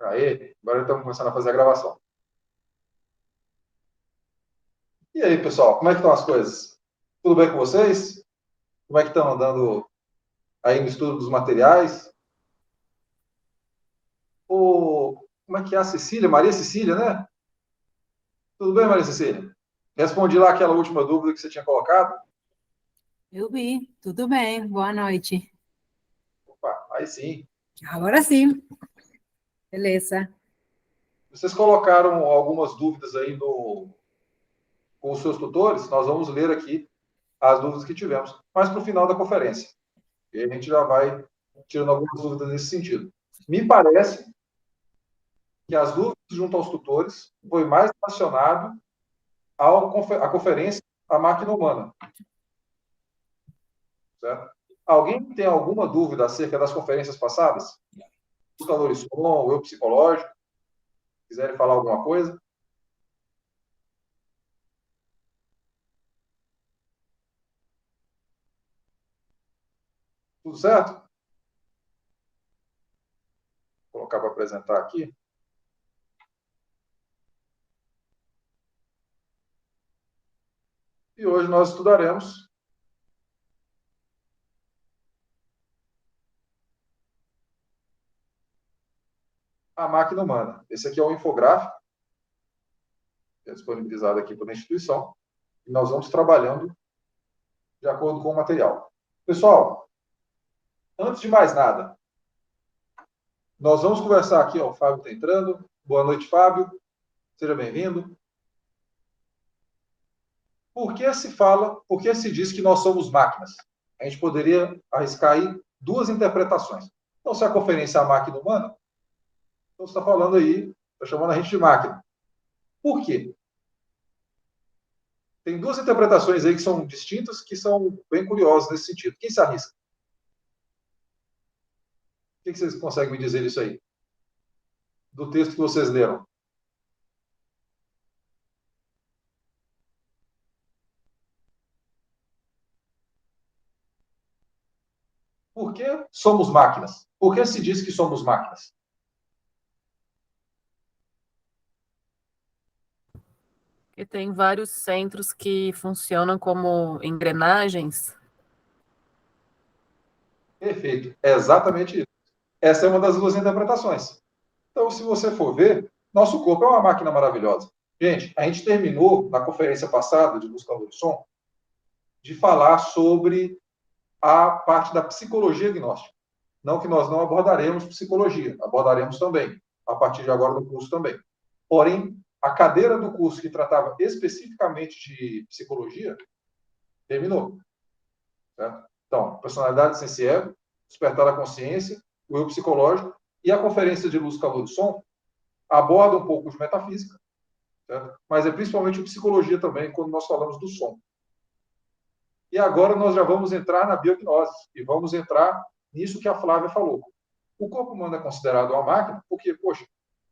Aí, agora estamos começando a fazer a gravação. E aí, pessoal, como é que estão as coisas? Tudo bem com vocês? Como é que estão andando aí no estudo dos materiais? Como é que é a Cecília? Maria Cecília, né? Tudo bem, Maria Cecília? Respondi lá aquela última dúvida que você tinha colocado. Eu vi, tudo bem, boa noite. Opa, aí sim. Agora sim, beleza. Vocês colocaram algumas dúvidas aí com os seus tutores. Nós vamos ler aqui as dúvidas que tivemos, mas para o final da conferência. E a gente já vai tirando algumas dúvidas nesse sentido. Me parece que as dúvidas junto aos tutores foi mais relacionado à conferência A Máquina Humana. Certo? Alguém tem alguma dúvida acerca das conferências passadas? O Calorisson, o Eu Psicológico, quiserem falar alguma coisa? Tudo certo? Vou colocar para apresentar aqui. E hoje nós estudaremos a máquina humana. Esse aqui é o infográfico, que é disponibilizado aqui pela instituição, e nós vamos trabalhando de acordo com o material. Pessoal, antes de mais nada, nós vamos conversar aqui, ó, o Fábio está entrando. Boa noite, Fábio. Seja bem-vindo. Por que se diz que nós somos máquinas? A gente poderia arriscar aí duas interpretações. Então, se a conferência é a máquina humana, então você está falando aí, está chamando a gente de máquina. Por quê? Tem duas interpretações aí que são distintas, que são bem curiosas nesse sentido. Quem se arrisca? O que vocês conseguem me dizer isso aí? Do texto que vocês leram. Por que somos máquinas? Por que se diz que somos máquinas? E tem vários centros que funcionam como engrenagens. Perfeito. É exatamente isso. Essa é uma das duas interpretações. Então, se você for ver, nosso corpo é uma máquina maravilhosa. Gente, a gente terminou, na conferência passada de Luz, Calor e Som, de falar sobre a parte da psicologia gnóstica. Não que nós não abordaremos psicologia, abordaremos também, a partir de agora do curso também. Porém, a cadeira do curso que tratava especificamente de psicologia terminou. Certo? Então, personalidade sem esse ego, despertar da consciência, o eu psicológico, e a conferência de Luz, Calor e Som aborda um pouco de metafísica, certo? Mas é principalmente psicologia também, quando nós falamos do som. E agora nós já vamos entrar na biognose, e vamos entrar nisso que a Flávia falou. O corpo humano é considerado uma máquina porque, poxa,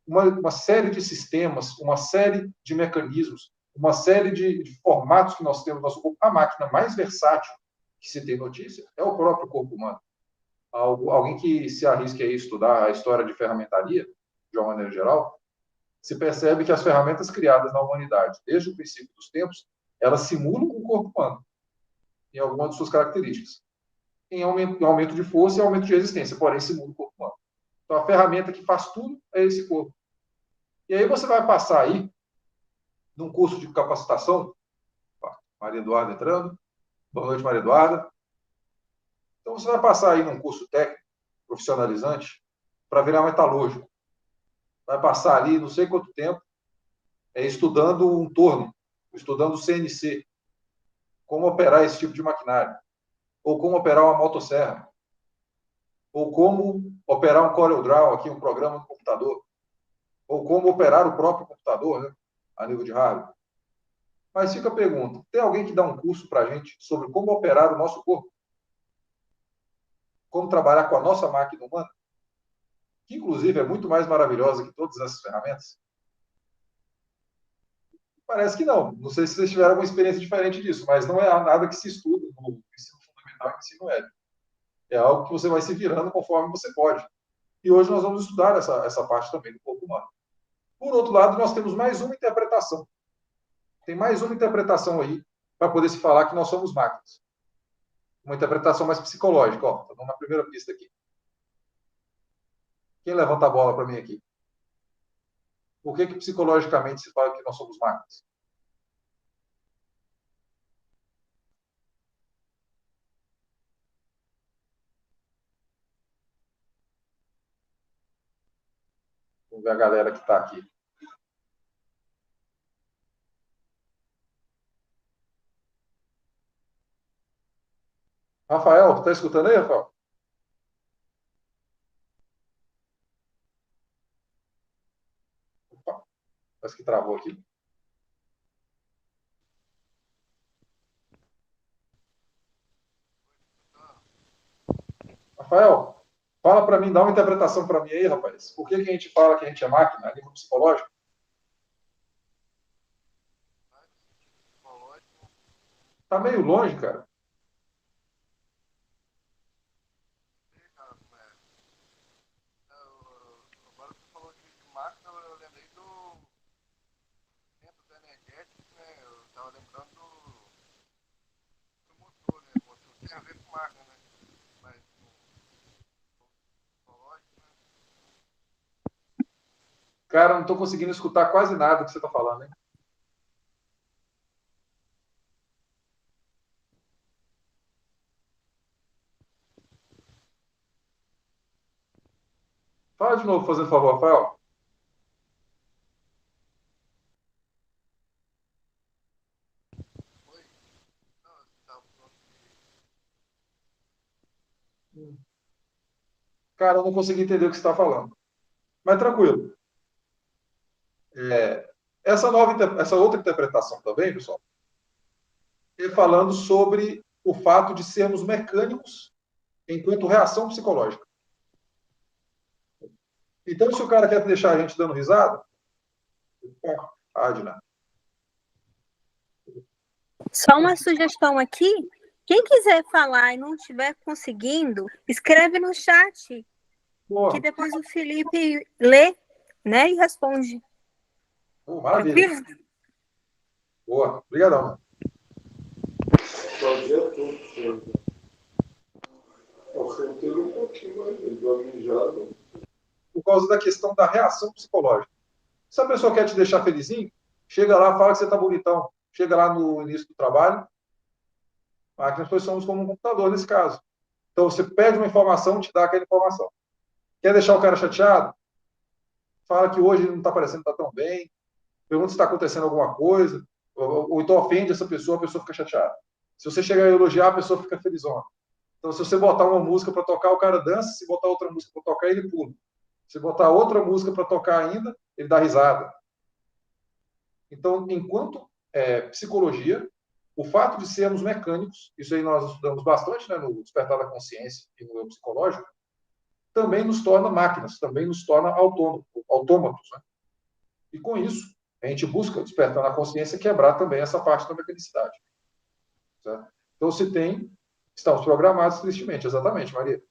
uma série de sistemas, uma série de mecanismos, uma série de formatos que nós temos no nosso corpo, a máquina mais versátil que se tem notícia é o próprio corpo humano. Alguém que se arrisque a estudar a história de ferramentaria, de uma maneira geral, se percebe que as ferramentas criadas na humanidade, desde o princípio dos tempos, elas simulam o corpo humano, em algumas de suas características. Em aumento de força e aumento de resistência, porém simulam o corpo humano. Então, a ferramenta que faz tudo é esse corpo. E aí você vai passar aí, num curso de capacitação, Maria Eduarda entrando. Boa noite, Maria Eduarda. Então, você vai passar aí num curso técnico, profissionalizante, para virar metalúrgico. Vai passar ali não sei quanto tempo estudando um torno, estudando o CNC, como operar esse tipo de maquinário, ou como operar uma motosserra, ou como operar um CorelDRAW, aqui, um programa no computador, ou como operar o próprio computador, né, a nível de hardware. Mas fica a pergunta, tem alguém que dá um curso para a gente sobre como operar o nosso corpo? Como trabalhar com a nossa máquina humana? Que, inclusive, é muito mais maravilhosa que todas essas ferramentas? Parece que não. Não sei se vocês tiveram uma experiência diferente disso, mas não é nada que se estuda no ensino fundamental e no ensino médio. É algo que você vai se virando conforme você pode. E hoje nós vamos estudar essa parte também do corpo humano. Por outro lado, nós temos mais uma interpretação. Tem mais uma interpretação aí para poder se falar que nós somos máquinas. Uma interpretação mais psicológica. Estamos na primeira pista aqui. Quem levanta a bola para mim aqui? Por que psicologicamente se fala que nós somos máquinas? Vamos ver a galera que está aqui. Rafael, está escutando aí, Rafael? Opa, parece que travou aqui. Rafael, fala para mim, dá uma interpretação para mim aí, rapaz. Por que a gente fala que a gente é máquina, a nível psicológico? Tá meio longe, cara. Agora você falou de máquina, eu lembrei do centro energético, né? Eu estava lembrando do motor, né? O motor tem a ver com máquina, né? Mas psicológico, né? Cara, não estou conseguindo escutar quase nada que você está falando, hein? Fala de novo, fazendo favor, Rafael. Foi? Não, você estava falando de... Cara, eu não consegui entender o que você está falando. Mas tranquilo. Essa outra interpretação também, pessoal, é falando sobre o fato de sermos mecânicos enquanto reação psicológica. Então, se o cara quer deixar a gente dando risada, Adna. Só uma sugestão aqui. Quem quiser falar e não estiver conseguindo, escreve no chat, Boa. que depois o Felipe lê, né, e responde. Maravilha. Tranquilo? Boa. Obrigadão. Fazia tudo sempre. Eu sentei um pouquinho mais, deu uma mijada. Por causa da questão da reação psicológica. Se a pessoa quer te deixar felizinho, chega lá, fala que você está bonitão. Chega lá no início do trabalho, máquinas nós somos como um computador nesse caso. Então, você pede uma informação, te dá aquela informação. Quer deixar o cara chateado? Fala que hoje ele não está parecendo estar tão bem. Pergunta se está acontecendo alguma coisa. Ou então ofende essa pessoa, a pessoa fica chateada. Se você chegar a elogiar, a pessoa fica felizona. Então, se você botar uma música para tocar, o cara dança. Se botar outra música para tocar, ele pula. Se botar outra música para tocar ainda, ele dá risada. Então, enquanto psicologia, o fato de sermos mecânicos, isso aí nós estudamos bastante, né, no Despertar da Consciência e no Eu Psicológico, também nos torna máquinas, também nos torna autômatos. Né? E com isso, a gente busca, despertar na consciência, quebrar também essa parte da mecanicidade. Certo? Então, estamos programados tristemente, exatamente, Maria.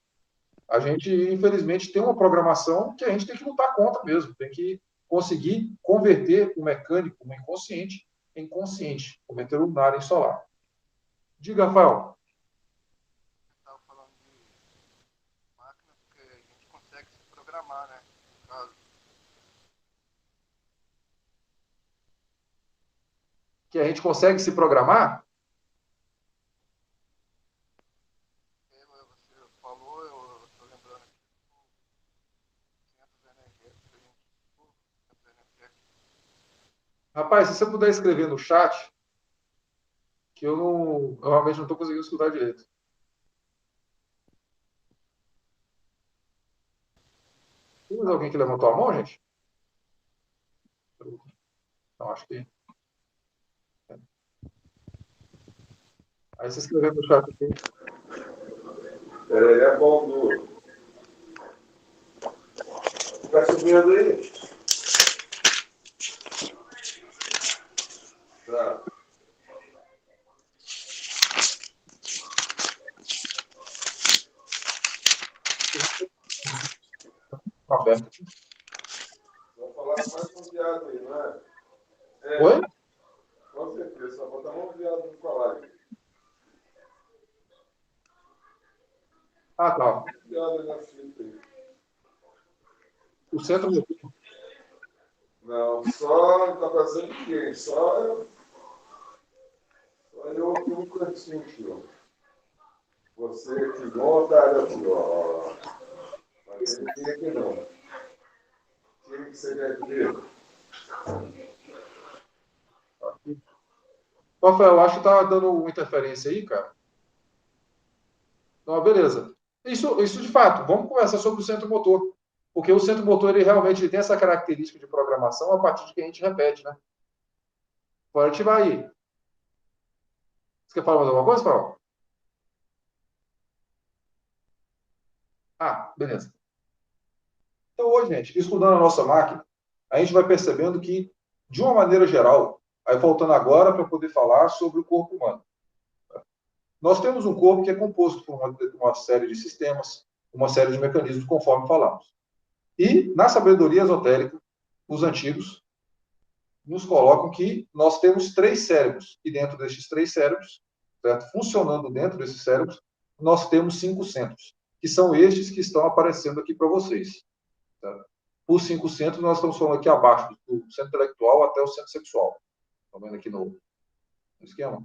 A gente, infelizmente, tem uma programação que a gente tem que lutar contra mesmo, tem que conseguir converter o mecânico, o inconsciente, em consciente, converter o lunar em solar. Diga, Rafael. Você estava falando de máquina porque a gente consegue se programar, né? No caso. Que a gente consegue se programar? Você falou, eu estou lembrando aqui do centros energéticos, a gente centros energéticos. Rapaz, se você puder escrever no chat, que eu realmente não estou conseguindo escutar direito. Tem mais alguém que levantou a mão, gente? Não, acho que... Aí você escreveu no chat aqui. Ele é bom duro. Tá subindo aí? Tá. Tá aberto aqui. Vamos falar mais com o viado aí, não é? Oi? Com certeza, só botar um viado no falar aí. Ah, tá. Viado aí na fita aí. O centro motor. Não, só não tá fazendo ninguém, só eu aqui no cantinho aqui, ó. Você aqui, vontade aqui, ó. Mas não tem aqui não. Quem que você quer ver? Rafael, acho que tá dando uma interferência aí, cara. Então, beleza. Isso de fato, vamos conversar sobre o centro motor. Porque o centro motor, ele realmente tem essa característica de programação a partir de que a gente repete, né? Pode ativar aí. Você quer falar mais alguma coisa, Paulo? Ah, beleza. Então, hoje, gente, estudando a nossa máquina, a gente vai percebendo que, de uma maneira geral, aí faltando agora para poder falar sobre o corpo humano. Nós temos um corpo que é composto por uma série de sistemas, uma série de mecanismos, conforme falamos. E, na sabedoria esotérica, os antigos nos colocam que nós temos 3 cérebros, e dentro desses 3 cérebros, certo? Funcionando dentro desses cérebros, nós temos 5 centros, que são estes que estão aparecendo aqui para vocês. Certo? Os 5 centros, nós estamos falando aqui abaixo, do centro intelectual até o centro sexual. Estão vendo aqui no esquema?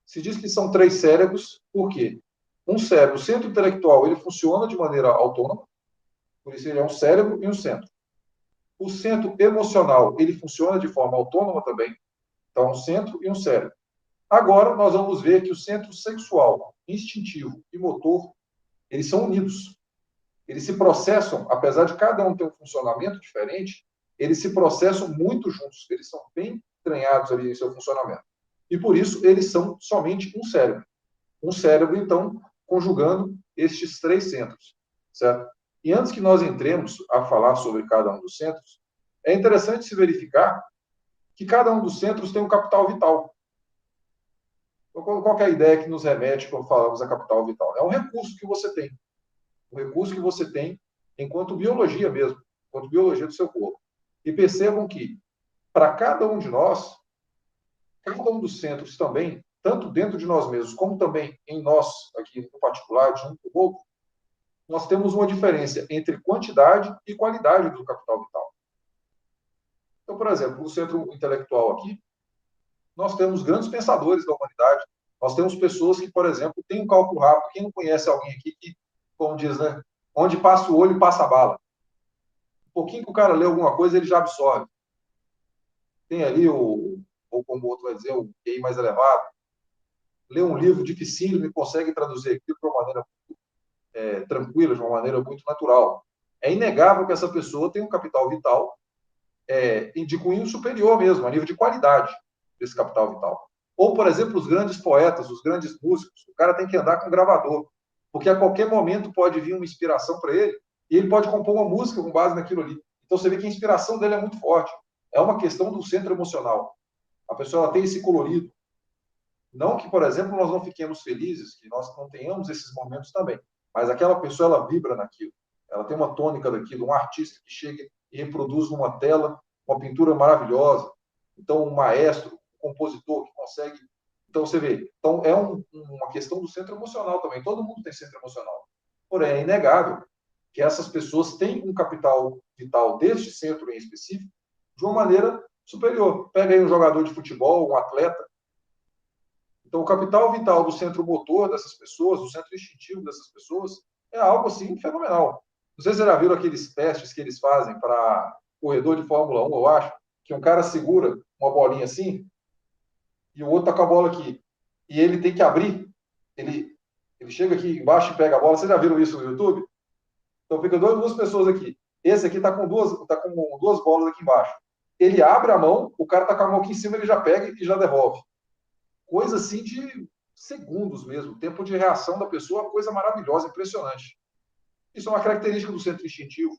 Se diz que são 3 cérebros, por quê? Um cérebro, o centro intelectual, ele funciona de maneira autônoma, por isso ele é um cérebro e um centro. O centro emocional, ele funciona de forma autônoma também, então um centro e um cérebro. Agora, nós vamos ver que o centro sexual, instintivo e motor, eles são unidos. Eles se processam, apesar de cada um ter um funcionamento diferente, eles se processam muito juntos, eles são bem entranhados ali em seu funcionamento. E por isso, eles são somente um cérebro. Um cérebro, então, conjugando estes 3 centros, certo? E antes que nós entremos a falar sobre cada um dos centros, é interessante se verificar que cada um dos centros tem um capital vital. Então, qual é a ideia que nos remete quando falamos a capital vital? É um recurso que você tem. Um recurso que você tem enquanto biologia mesmo, enquanto biologia do seu corpo. E percebam que, para cada um de nós, cada um dos centros também, tanto dentro de nós mesmos, como também em nós, aqui no particular, de um para o outro, nós temos uma diferença entre quantidade e qualidade do capital vital. Então, por exemplo, no centro intelectual aqui, nós temos grandes pensadores da humanidade. Nós temos pessoas que, por exemplo, têm um cálculo rápido. Quem não conhece alguém aqui que, como diz, né? Onde passa o olho, passa a bala. Um pouquinho que o cara lê alguma coisa, ele já absorve. Tem ali ou como o outro vai dizer, o QI mais elevado. Lê um livro dificílimo e consegue traduzir aquilo de uma maneira tranquila, de uma maneira muito natural. É inegável que essa pessoa tem um capital vital de cunho superior mesmo, a nível de qualidade desse capital vital. Ou, por exemplo, os grandes poetas, os grandes músicos, o cara tem que andar com um gravador, porque a qualquer momento pode vir uma inspiração para ele, e ele pode compor uma música com base naquilo ali. Então você vê que a inspiração dele é muito forte. É uma questão do centro emocional. A pessoa ela tem esse colorido. Não que, por exemplo, nós não fiquemos felizes, que nós não tenhamos esses momentos também, mas aquela pessoa ela vibra naquilo. Ela tem uma tônica daquilo, um artista que chega e reproduz numa tela uma pintura maravilhosa. Então, um maestro, um compositor que consegue... Então, você vê. Então, é uma questão do centro emocional também. Todo mundo tem centro emocional. Porém, é inegável que essas pessoas têm um capital vital deste centro em específico de uma maneira superior. Pega aí um jogador de futebol, um atleta. Então, o capital vital do centro motor dessas pessoas, do centro instintivo dessas pessoas, é algo, assim, fenomenal. Não sei se vocês já viram aqueles testes que eles fazem para corredor de Fórmula 1, eu acho, que um cara segura uma bolinha assim, e o outro tá com a bola aqui. E ele tem que abrir, ele chega aqui embaixo e pega a bola. Vocês já viram isso no YouTube? Então fica duas pessoas aqui. Esse aqui tá com duas bolas aqui embaixo. Ele abre a mão, o cara tá com a mão aqui em cima, ele já pega e já devolve. Coisa assim de segundos mesmo. O tempo de reação da pessoa é uma coisa maravilhosa, impressionante. Isso é uma característica do centro instintivo.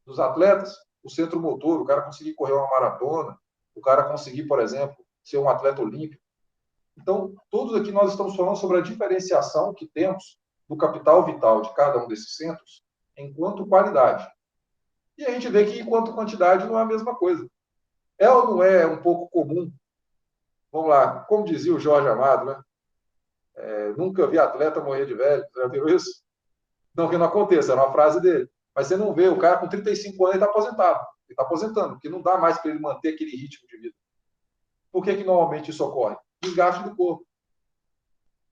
Dos atletas, o centro motor, o cara conseguir correr uma maratona, o cara conseguir, por exemplo, ser um atleta olímpico. Então, todos aqui nós estamos falando sobre a diferenciação que temos do capital vital de cada um desses centros enquanto qualidade. E a gente vê que, enquanto quantidade, não é a mesma coisa. É ou não é um pouco comum? Vamos lá, como dizia o Jorge Amado, né? Nunca vi atleta morrer de velho. Já viu isso? Não que não aconteça, era uma frase dele. Mas você não vê, o cara com 35 anos ele está aposentado. Ele está aposentando, porque não dá mais para ele manter aquele ritmo de vida. Por que normalmente isso ocorre? Desgaste do corpo.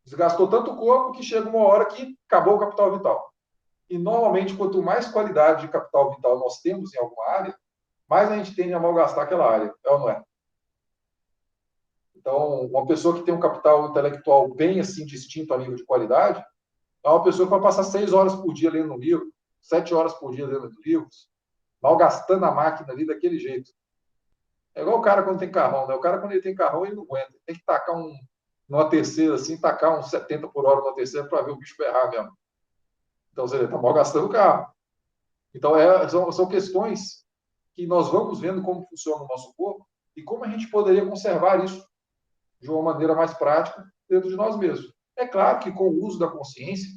Desgastou tanto o corpo que chega uma hora que acabou o capital vital. E normalmente, quanto mais qualidade de capital vital nós temos em alguma área, mais a gente tende a malgastar aquela área. É ou não é? Então, uma pessoa que tem um capital intelectual bem assim distinto a nível de qualidade, é uma pessoa que vai passar 6 horas por dia lendo um livro, 7 horas por dia lendo livros, malgastando a máquina ali daquele jeito. É igual o cara quando tem carrão, né? O cara, quando ele tem carrão, ele não aguenta. Ele tem que tacar numa terceira, assim, tacar uns 70 por hora numa terceira para ver o bicho berrar mesmo. Então, você está malgastando o carro. Então, são questões que nós vamos vendo como funciona o nosso corpo e como a gente poderia conservar isso de uma maneira mais prática dentro de nós mesmos. É claro que, com o uso da consciência,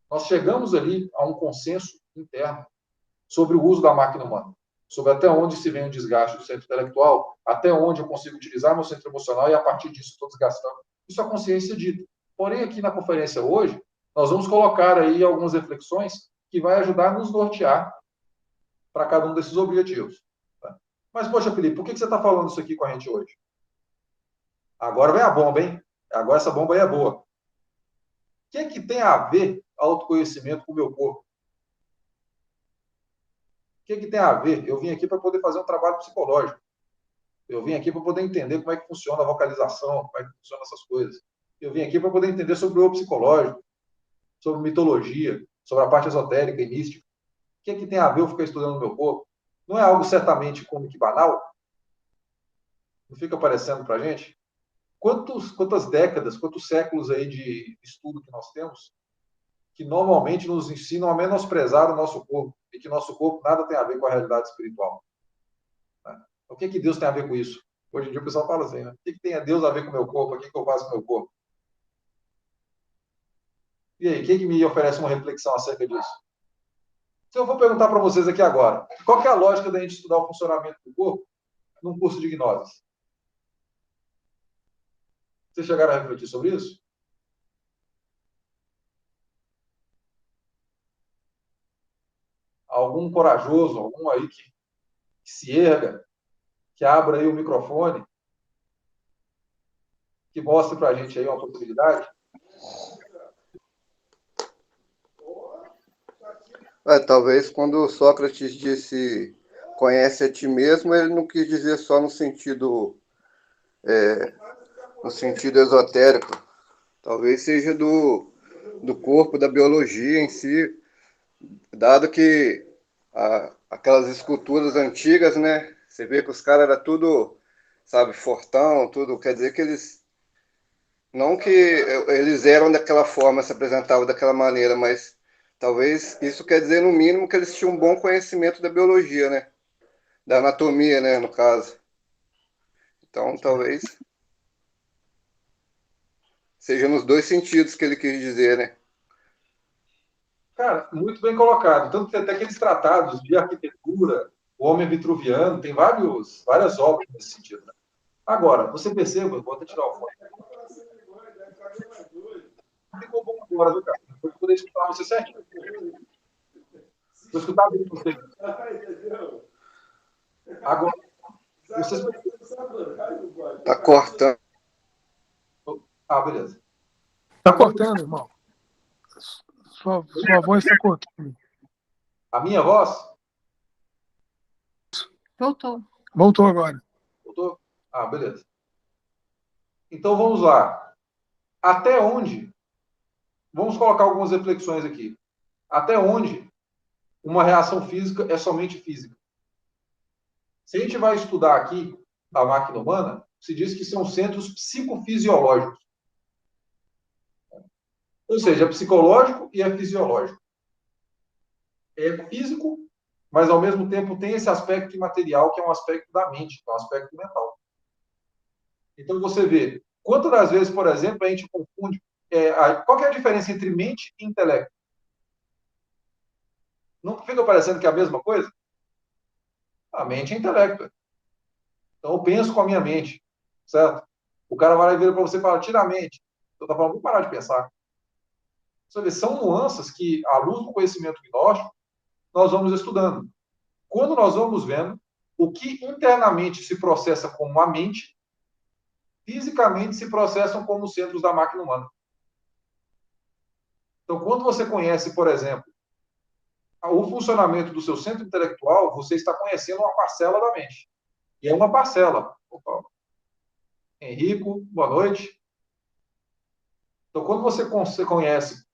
nós chegamos ali a um consenso interno sobre o uso da máquina humana, sobre até onde se vem o desgaste do centro intelectual, até onde eu consigo utilizar meu centro emocional e, a partir disso, estou desgastando. Isso a consciência dita. Porém, aqui na conferência hoje, nós vamos colocar aí algumas reflexões que vai ajudar a nos nortear para cada um desses objetivos. Tá? Mas, poxa, Felipe, por que você está falando isso aqui com a gente hoje? Agora vem a bomba, hein? Agora essa bomba aí é boa. O que tem a ver autoconhecimento com o meu corpo? O que tem a ver? Eu vim aqui para poder fazer um trabalho psicológico. Eu vim aqui para poder entender como é que funciona a vocalização, como é que funcionam essas coisas. Eu vim aqui para poder entender sobre o psicológico, sobre mitologia, sobre a parte esotérica e mística. O que tem a ver eu ficar estudando o meu corpo? Não é algo certamente como que banal? Não fica aparecendo para a gente? Quantas décadas, quantos séculos aí de estudo que nós temos que normalmente nos ensinam a menosprezar o nosso corpo e que nosso corpo nada tem a ver com a realidade espiritual. Né? O que Deus tem a ver com isso? Hoje em dia o pessoal fala assim, né? O que tem a Deus a ver com o meu corpo? O que eu faço com o meu corpo? E aí, quem que me oferece uma reflexão acerca disso? Se eu vou perguntar para vocês aqui agora, qual que é a lógica da gente estudar o funcionamento do corpo num curso de gnose? Vocês chegaram a refletir sobre isso? Algum corajoso, algum aí que se erga, que abra aí o microfone, que mostre para a gente aí uma possibilidade? Talvez quando Sócrates disse conhece a ti mesmo, ele não quis dizer só no sentido esotérico. Talvez seja do corpo, da biologia em si, dado que aquelas esculturas antigas, né? Você vê que os caras eram tudo, sabe, fortão, tudo. Quer dizer que eles... Não que eles eram daquela forma, se apresentavam daquela maneira, mas talvez isso quer dizer, no mínimo, que eles tinham um bom conhecimento da biologia, né? Da anatomia, né, no caso. Então, talvez seja nos dois sentidos que ele quis dizer, né? Cara, muito bem colocado. Tanto que até aqueles tratados de arquitetura, o homem vitruviano, tem várias obras nesse sentido. Né? Agora, você perceba, vou até tirar o fone. Ficou bom agora, viu, cara? Vou poder escutar você certinho. Vou escutar bem você. Agora, vocês... Tá cortando. Ah, beleza. Tá cortando, irmão. Sua voz está cortando. A minha voz? Voltou agora. Voltou? Ah, beleza. Então, vamos lá. Até onde... Vamos colocar algumas reflexões aqui. Até onde uma reação física é somente física? Se a gente vai estudar aqui a máquina humana, se diz que são centros psicofisiológicos. Ou seja, é psicológico e é fisiológico. É físico, mas ao mesmo tempo tem esse aspecto imaterial, que é um aspecto da mente, que é um aspecto mental. Então você vê, quantas das vezes, por exemplo, a gente confunde... qual que é a diferença entre mente e intelecto? Não fica parecendo que é a mesma coisa? A mente é intelecto. Então, eu penso com a minha mente, certo? O cara vai lá e vira para você e fala, tira a mente. Então, tá falando, vamos parar de pensar. Você vê, são nuances que, à luz do conhecimento gnóstico, nós vamos estudando. Quando nós vamos vendo o que internamente se processa como a mente, fisicamente se processam como os centros da máquina humana. Então, quando você conhece, por exemplo, o funcionamento do seu centro intelectual, você está conhecendo uma parcela da mente. E é uma parcela. Opa. Henrico, boa noite. Então, quando você conhece,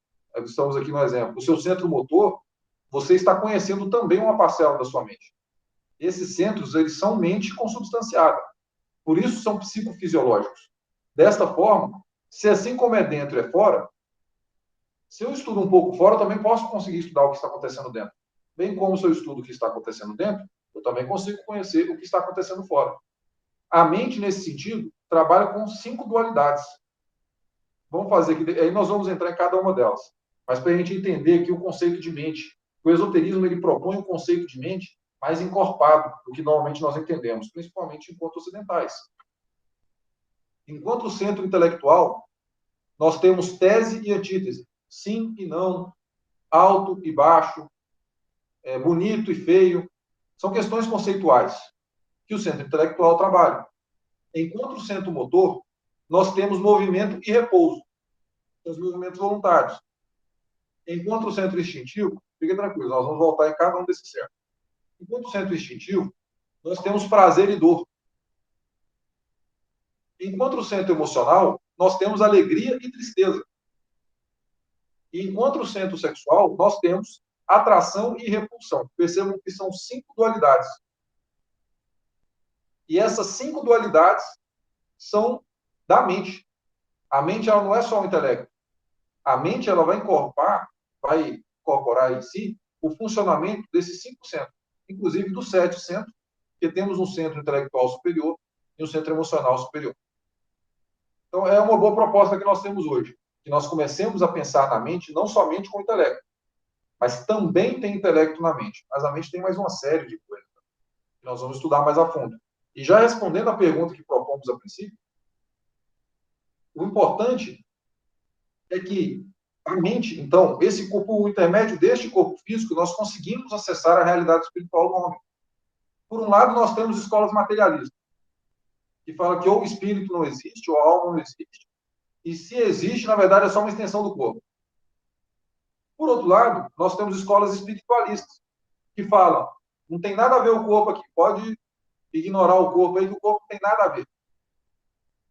estamos aqui no exemplo, o seu centro motor, você está conhecendo também uma parcela da sua mente. Esses centros, eles são mente consubstanciada. Por isso, são psicofisiológicos. Desta forma, se assim como é dentro, é fora, se eu estudo um pouco fora, eu também posso conseguir estudar o que está acontecendo dentro. Bem como se eu estudo o que está acontecendo dentro, eu também consigo conhecer o que está acontecendo fora. A mente, nesse sentido, trabalha com 5 dualidades. Vamos fazer aqui, aí nós vamos entrar em cada uma delas. Mas para a gente entender que o conceito de mente, o esoterismo, ele propõe um conceito de mente mais encorpado do que normalmente nós entendemos, principalmente enquanto ocidentais. Enquanto centro intelectual, nós temos tese e antítese, sim e não, alto e baixo, bonito e feio. São questões conceituais que o centro intelectual trabalha. Enquanto o centro motor, nós temos movimento e repouso, os movimentos voluntários. Enquanto o centro instintivo, fique tranquilo, nós vamos voltar em cada um desses centros. Enquanto o centro instintivo, nós temos prazer e dor. Enquanto o centro emocional, nós temos alegria e tristeza. E enquanto o centro sexual, nós temos atração e repulsão. Percebam que são 5 dualidades. E essas 5 dualidades são da mente. A mente, ela não é só o intelecto. A mente, ela vai incorporar em si o funcionamento desses 5 centros, inclusive dos 7 centros, que temos um centro intelectual superior e um centro emocional superior. Então, é uma boa proposta que nós temos hoje, que nós comecemos a pensar na mente não somente com o intelecto, mas também tem intelecto na mente. Mas a mente tem mais uma série de coisas que nós vamos estudar mais a fundo. E já respondendo à pergunta que propomos a princípio, o importante é que a mente, então, esse corpo, o intermédio deste corpo físico, nós conseguimos acessar a realidade espiritual do homem. Por um lado, nós temos escolas materialistas, que falam que ou o espírito não existe, ou a alma não existe. E se existe, na verdade, é só uma extensão do corpo. Por outro lado, nós temos escolas espiritualistas, que falam, não tem nada a ver o corpo aqui, pode ignorar o corpo aí, que o corpo não tem nada a ver.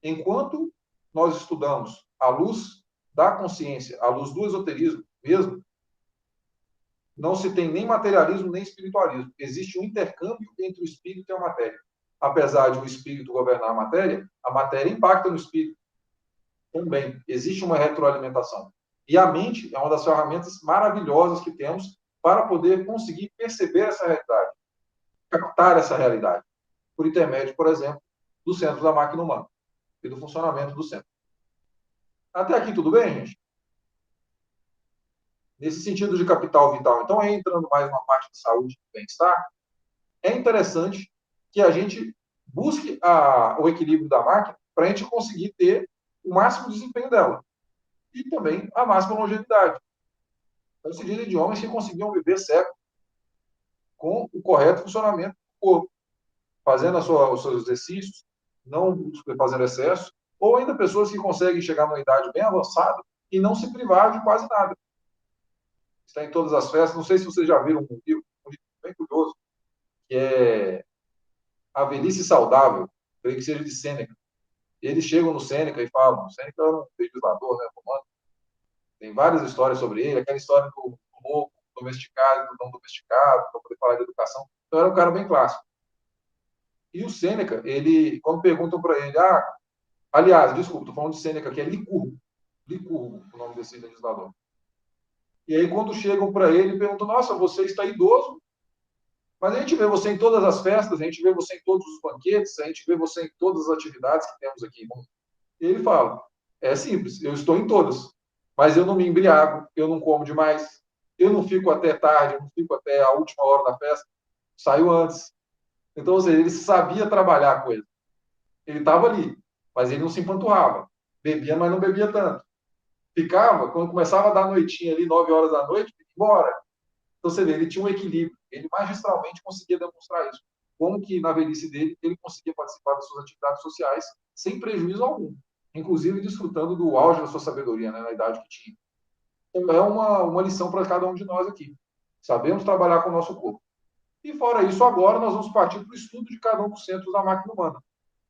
Enquanto nós estudamos à luz da consciência, à luz do esoterismo mesmo, não se tem nem materialismo nem espiritualismo. Existe um intercâmbio entre o espírito e a matéria. Apesar de o espírito governar a matéria impacta no espírito. Também existe uma retroalimentação. E a mente é uma das ferramentas maravilhosas que temos para poder conseguir perceber essa realidade, captar essa realidade, por intermédio, por exemplo, do centro da máquina humana e do funcionamento do centro. Até aqui tudo bem, gente? Nesse sentido de capital vital, então, entrando mais numa parte de saúde e bem-estar, é interessante que a gente busque o equilíbrio da máquina para a gente conseguir ter o máximo desempenho dela e também a máxima longevidade. Então, se dizem de homens que conseguiam viver séculos com o correto funcionamento do corpo, fazendo os seus exercícios, não fazendo excesso, ou ainda pessoas que conseguem chegar numa idade bem avançada e não se privar de quase nada. Está em todas as festas. Não sei se vocês já viram um livro bem curioso, que é A Velhice Saudável, creio que seja de Sêneca. Eles chegam no Sêneca e falam, Sêneca era um legislador, né, romano. Tem várias histórias sobre ele, aquela história do louco, domesticado, do não domesticado, para poder falar de educação. Então, era um cara bem clássico. E o Sêneca, quando perguntam para ele, aliás, desculpa, estou falando de Sêneca, que é Licurgo, o nome desse legislador. E aí, quando chegam para ele, perguntam, nossa, você está idoso, mas a gente vê você em todas as festas, a gente vê você em todos os banquetes, a gente vê você em todas as atividades que temos aqui. E ele fala, é simples, eu estou em todas, mas eu não me embriago, eu não como demais, eu não fico até tarde, eu não fico até a última hora da festa, saio antes. Então, ou seja, ele sabia trabalhar a coisa. Ele estava ali, mas ele não se empanturrava. Bebia, mas não bebia tanto. Ficava, quando começava a dar noitinha ali, 9 horas da noite, ia embora. Então, você vê, ele tinha um equilíbrio. Ele magistralmente conseguia demonstrar isso. Como que, na velhice dele, ele conseguia participar das suas atividades sociais sem prejuízo algum. Inclusive, desfrutando do auge da sua sabedoria, né, na idade que tinha. Então, é uma lição para cada um de nós aqui. Sabemos trabalhar com o nosso corpo. E, fora isso, agora nós vamos partir para o estudo de cada um dos centros da máquina humana.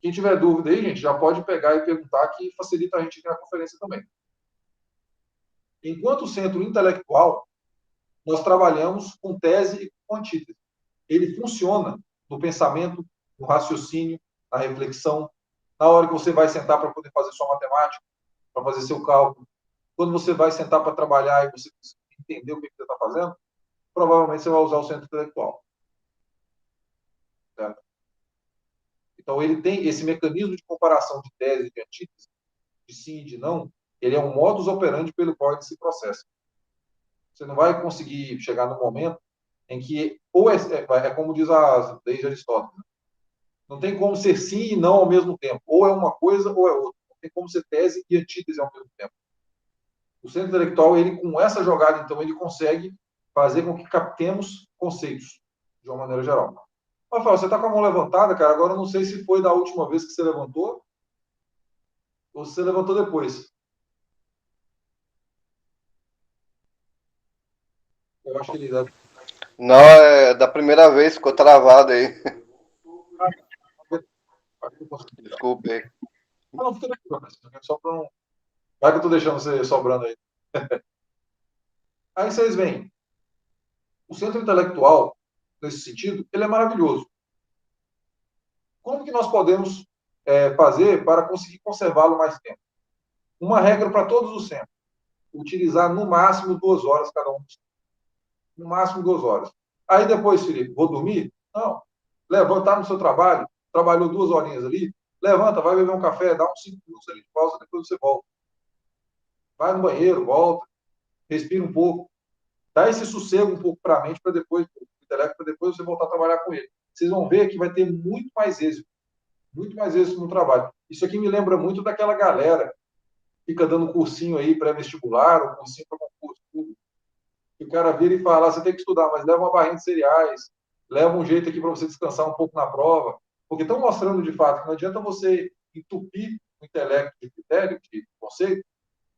Quem tiver dúvida aí, gente, já pode pegar e perguntar, que facilita a gente aqui na conferência também. Enquanto centro intelectual, nós trabalhamos com tese e com antítese. Ele funciona no pensamento, no raciocínio, na reflexão, na hora que você vai sentar para poder fazer sua matemática, para fazer seu cálculo. Quando você vai sentar para trabalhar e você entender o que você está fazendo, provavelmente você vai usar o centro intelectual. Certo? Então, ele tem esse mecanismo de comparação de tese e de antítese, de sim e de não, ele é um modus operandi pelo qual ele se processa. Você não vai conseguir chegar no momento em que, ou é como diz a lei de Aristóteles, né? Não tem como ser sim e não ao mesmo tempo. Ou é uma coisa ou é outra. Não tem como ser tese e antítese ao mesmo tempo. O centro intelectual, ele, com essa jogada, então, ele consegue fazer com que captemos conceitos, de uma maneira geral. Rafael, você está com a mão levantada, cara. Agora eu não sei se foi da última vez que você levantou ou se você levantou depois. Eu acho que ele deve... Não, é da primeira vez, ficou travado aí. Desculpe aí. Não, fica tranquilo. Só para não... Vai que eu estou deixando você sobrando aí. Aí vocês veem. O centro intelectual, nesse sentido, ele é maravilhoso. Como que nós podemos fazer para conseguir conservá-lo mais tempo? Uma regra para todos os centros. Utilizar no máximo 2 horas cada um. No máximo 2 horas. Aí depois, Felipe, vou dormir? Não. Levantar no seu trabalho, trabalhou 2 horinhas ali, levanta, vai beber um café, dá uns 5 minutos ali de pausa, depois você volta. Vai no banheiro, volta, respira um pouco, dá esse sossego um pouco para a mente, para depois, o intelecto, para depois você voltar a trabalhar com ele. Vocês vão ver que vai ter muito mais êxito no trabalho. Isso aqui me lembra muito daquela galera que fica dando cursinho aí pré-vestibular, ou cursinho para concurso público. E o cara vira e fala, você tem que estudar, mas leva uma barrinha de cereais, leva um jeito aqui para você descansar um pouco na prova, porque estão mostrando de fato que não adianta você entupir o intelecto de critério, de conceito,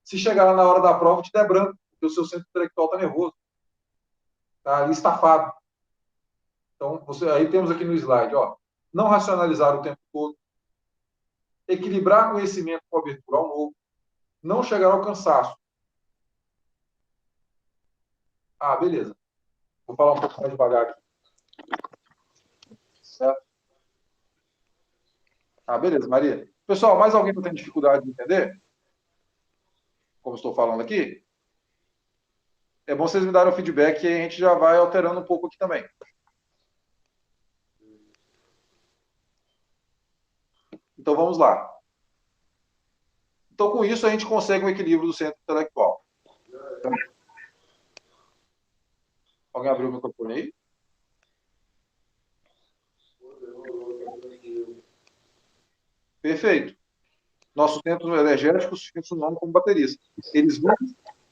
se chegar lá na hora da prova te der branco, porque o seu centro intelectual está nervoso, está ali estafado. Então, aí temos aqui no slide, ó, não racionalizar o tempo todo, equilibrar conhecimento com abertura ao novo, não chegar ao cansaço. Ah, beleza. Vou falar um pouco mais devagar aqui. Certo? Ah, beleza, Maria. Pessoal, mais alguém que tem dificuldade de entender? Como estou falando aqui? É bom vocês me darem o feedback e a gente já vai alterando um pouco aqui também. Então, vamos lá. Então, com isso, a gente consegue um equilíbrio do centro intelectual. Então, alguém abriu o microfone aí? Perfeito. Nossos centros energéticos funcionam como baterias. Eles vão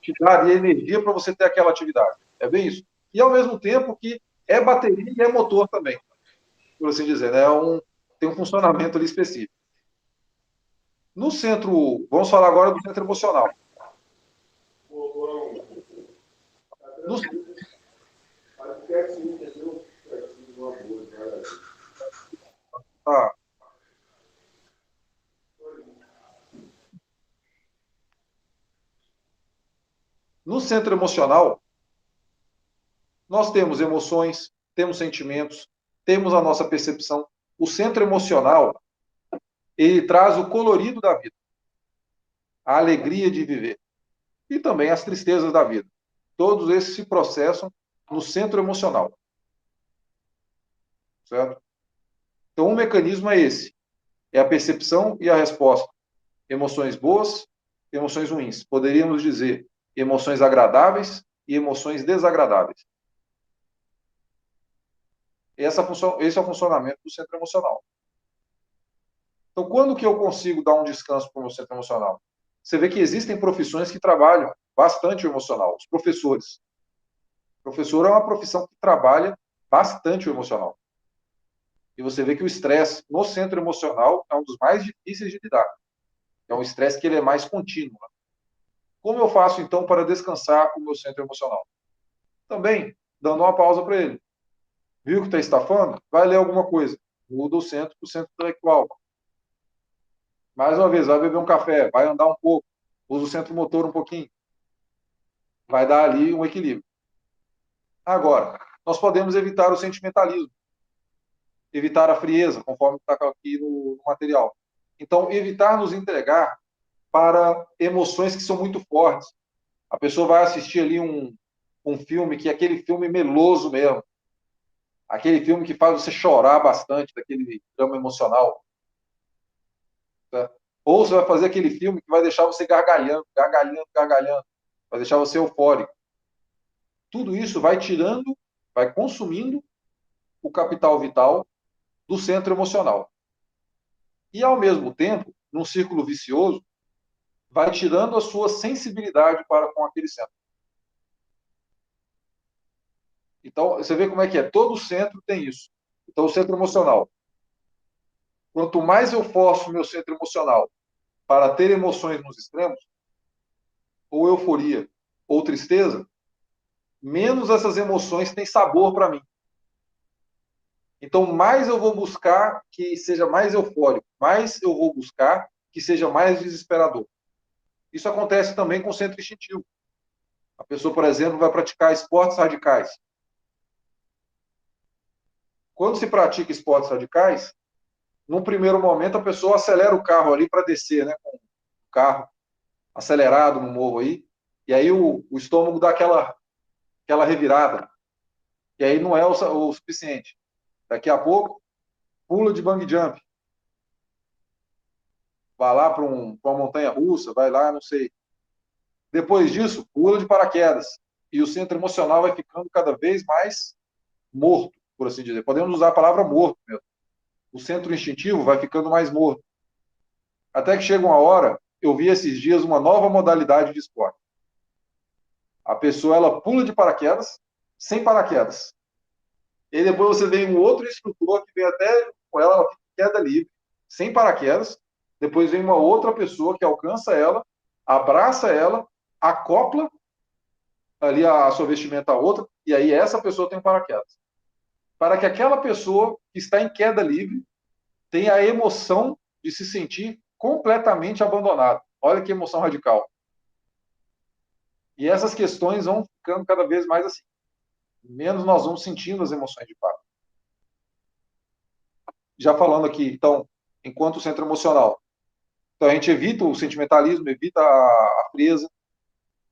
te dar energia para você ter aquela atividade. É bem isso. E, ao mesmo tempo, que é bateria e é motor também, por assim dizer, né? Tem um funcionamento ali específico. No centro, vamos falar agora do centro emocional. Tá. No centro emocional, nós temos emoções, temos sentimentos, temos a nossa percepção. O centro emocional, ele traz o colorido da vida, a alegria de viver e também as tristezas da vida. Todos esses se processam no centro emocional. Certo? Então, o mecanismo é esse. É a percepção e a resposta. Emoções boas, emoções ruins. Poderíamos dizer emoções agradáveis e emoções desagradáveis. Esse é o funcionamento do centro emocional. Então, quando que eu consigo dar um descanso para o meu centro emocional? Você vê que existem profissões que trabalham bastante o emocional. Os professores. O professor é uma profissão que trabalha bastante o emocional. E você vê que o estresse no centro emocional é um dos mais difíceis de lidar. É um estresse que ele é mais contínuo. Né? Como eu faço, então, para descansar o meu centro emocional? Também, dando uma pausa para ele. Viu que está estafando? Vai ler alguma coisa. Muda o centro para o centro intelectual. Mais uma vez, vai beber um café, vai andar um pouco, usa o centro motor um pouquinho. Vai dar ali um equilíbrio. Agora, nós podemos evitar o sentimentalismo, evitar a frieza, conforme está aqui no material. Então, evitar nos entregar para emoções que são muito fortes. A pessoa vai assistir ali um filme que é aquele filme meloso mesmo. Aquele filme que faz você chorar bastante, daquele drama emocional. Tá? Ou você vai fazer aquele filme que vai deixar você gargalhando, gargalhando, gargalhando. Vai deixar você eufórico. Tudo isso vai tirando, vai consumindo o capital vital do centro emocional. E, ao mesmo tempo, num círculo vicioso, vai tirando a sua sensibilidade para com aquele centro. Então, você vê como é que é. Todo centro tem isso. Então, o centro emocional. Quanto mais eu forço o meu centro emocional para ter emoções nos extremos, ou euforia, ou tristeza, menos essas emoções têm sabor para mim. Então, mais eu vou buscar que seja mais eufórico, mais eu vou buscar que seja mais desesperador. Isso acontece também com o centro instintivo. A pessoa, por exemplo, vai praticar esportes radicais. Quando se pratica esportes radicais, num primeiro momento a pessoa acelera o carro ali para descer, né, com o carro acelerado no morro aí, e aí o estômago dá aquela revirada. E aí não é o suficiente. Daqui a pouco, pula de bungee jump. Vai lá para uma montanha russa, vai lá, não sei. Depois disso, pula de paraquedas. E o centro emocional vai ficando cada vez mais morto, por assim dizer. Podemos usar a palavra morto mesmo. O centro instintivo vai ficando mais morto. Até que chega uma hora, eu vi esses dias uma nova modalidade de esporte. A pessoa, ela pula de paraquedas, sem paraquedas. E depois você vem um outro instrutor que vem até com ela fica em queda livre, sem paraquedas. Depois vem uma outra pessoa que alcança ela, abraça ela, acopla ali a sua vestimenta a outra, e aí essa pessoa tem um paraquedas. Para que aquela pessoa que está em queda livre tenha a emoção de se sentir completamente abandonado. Olha que emoção radical. E essas questões vão ficando cada vez mais assim. Menos nós vamos sentindo as emoções de fato. Já falando aqui, então, enquanto centro emocional. Então, a gente evita o sentimentalismo, evita a frieza.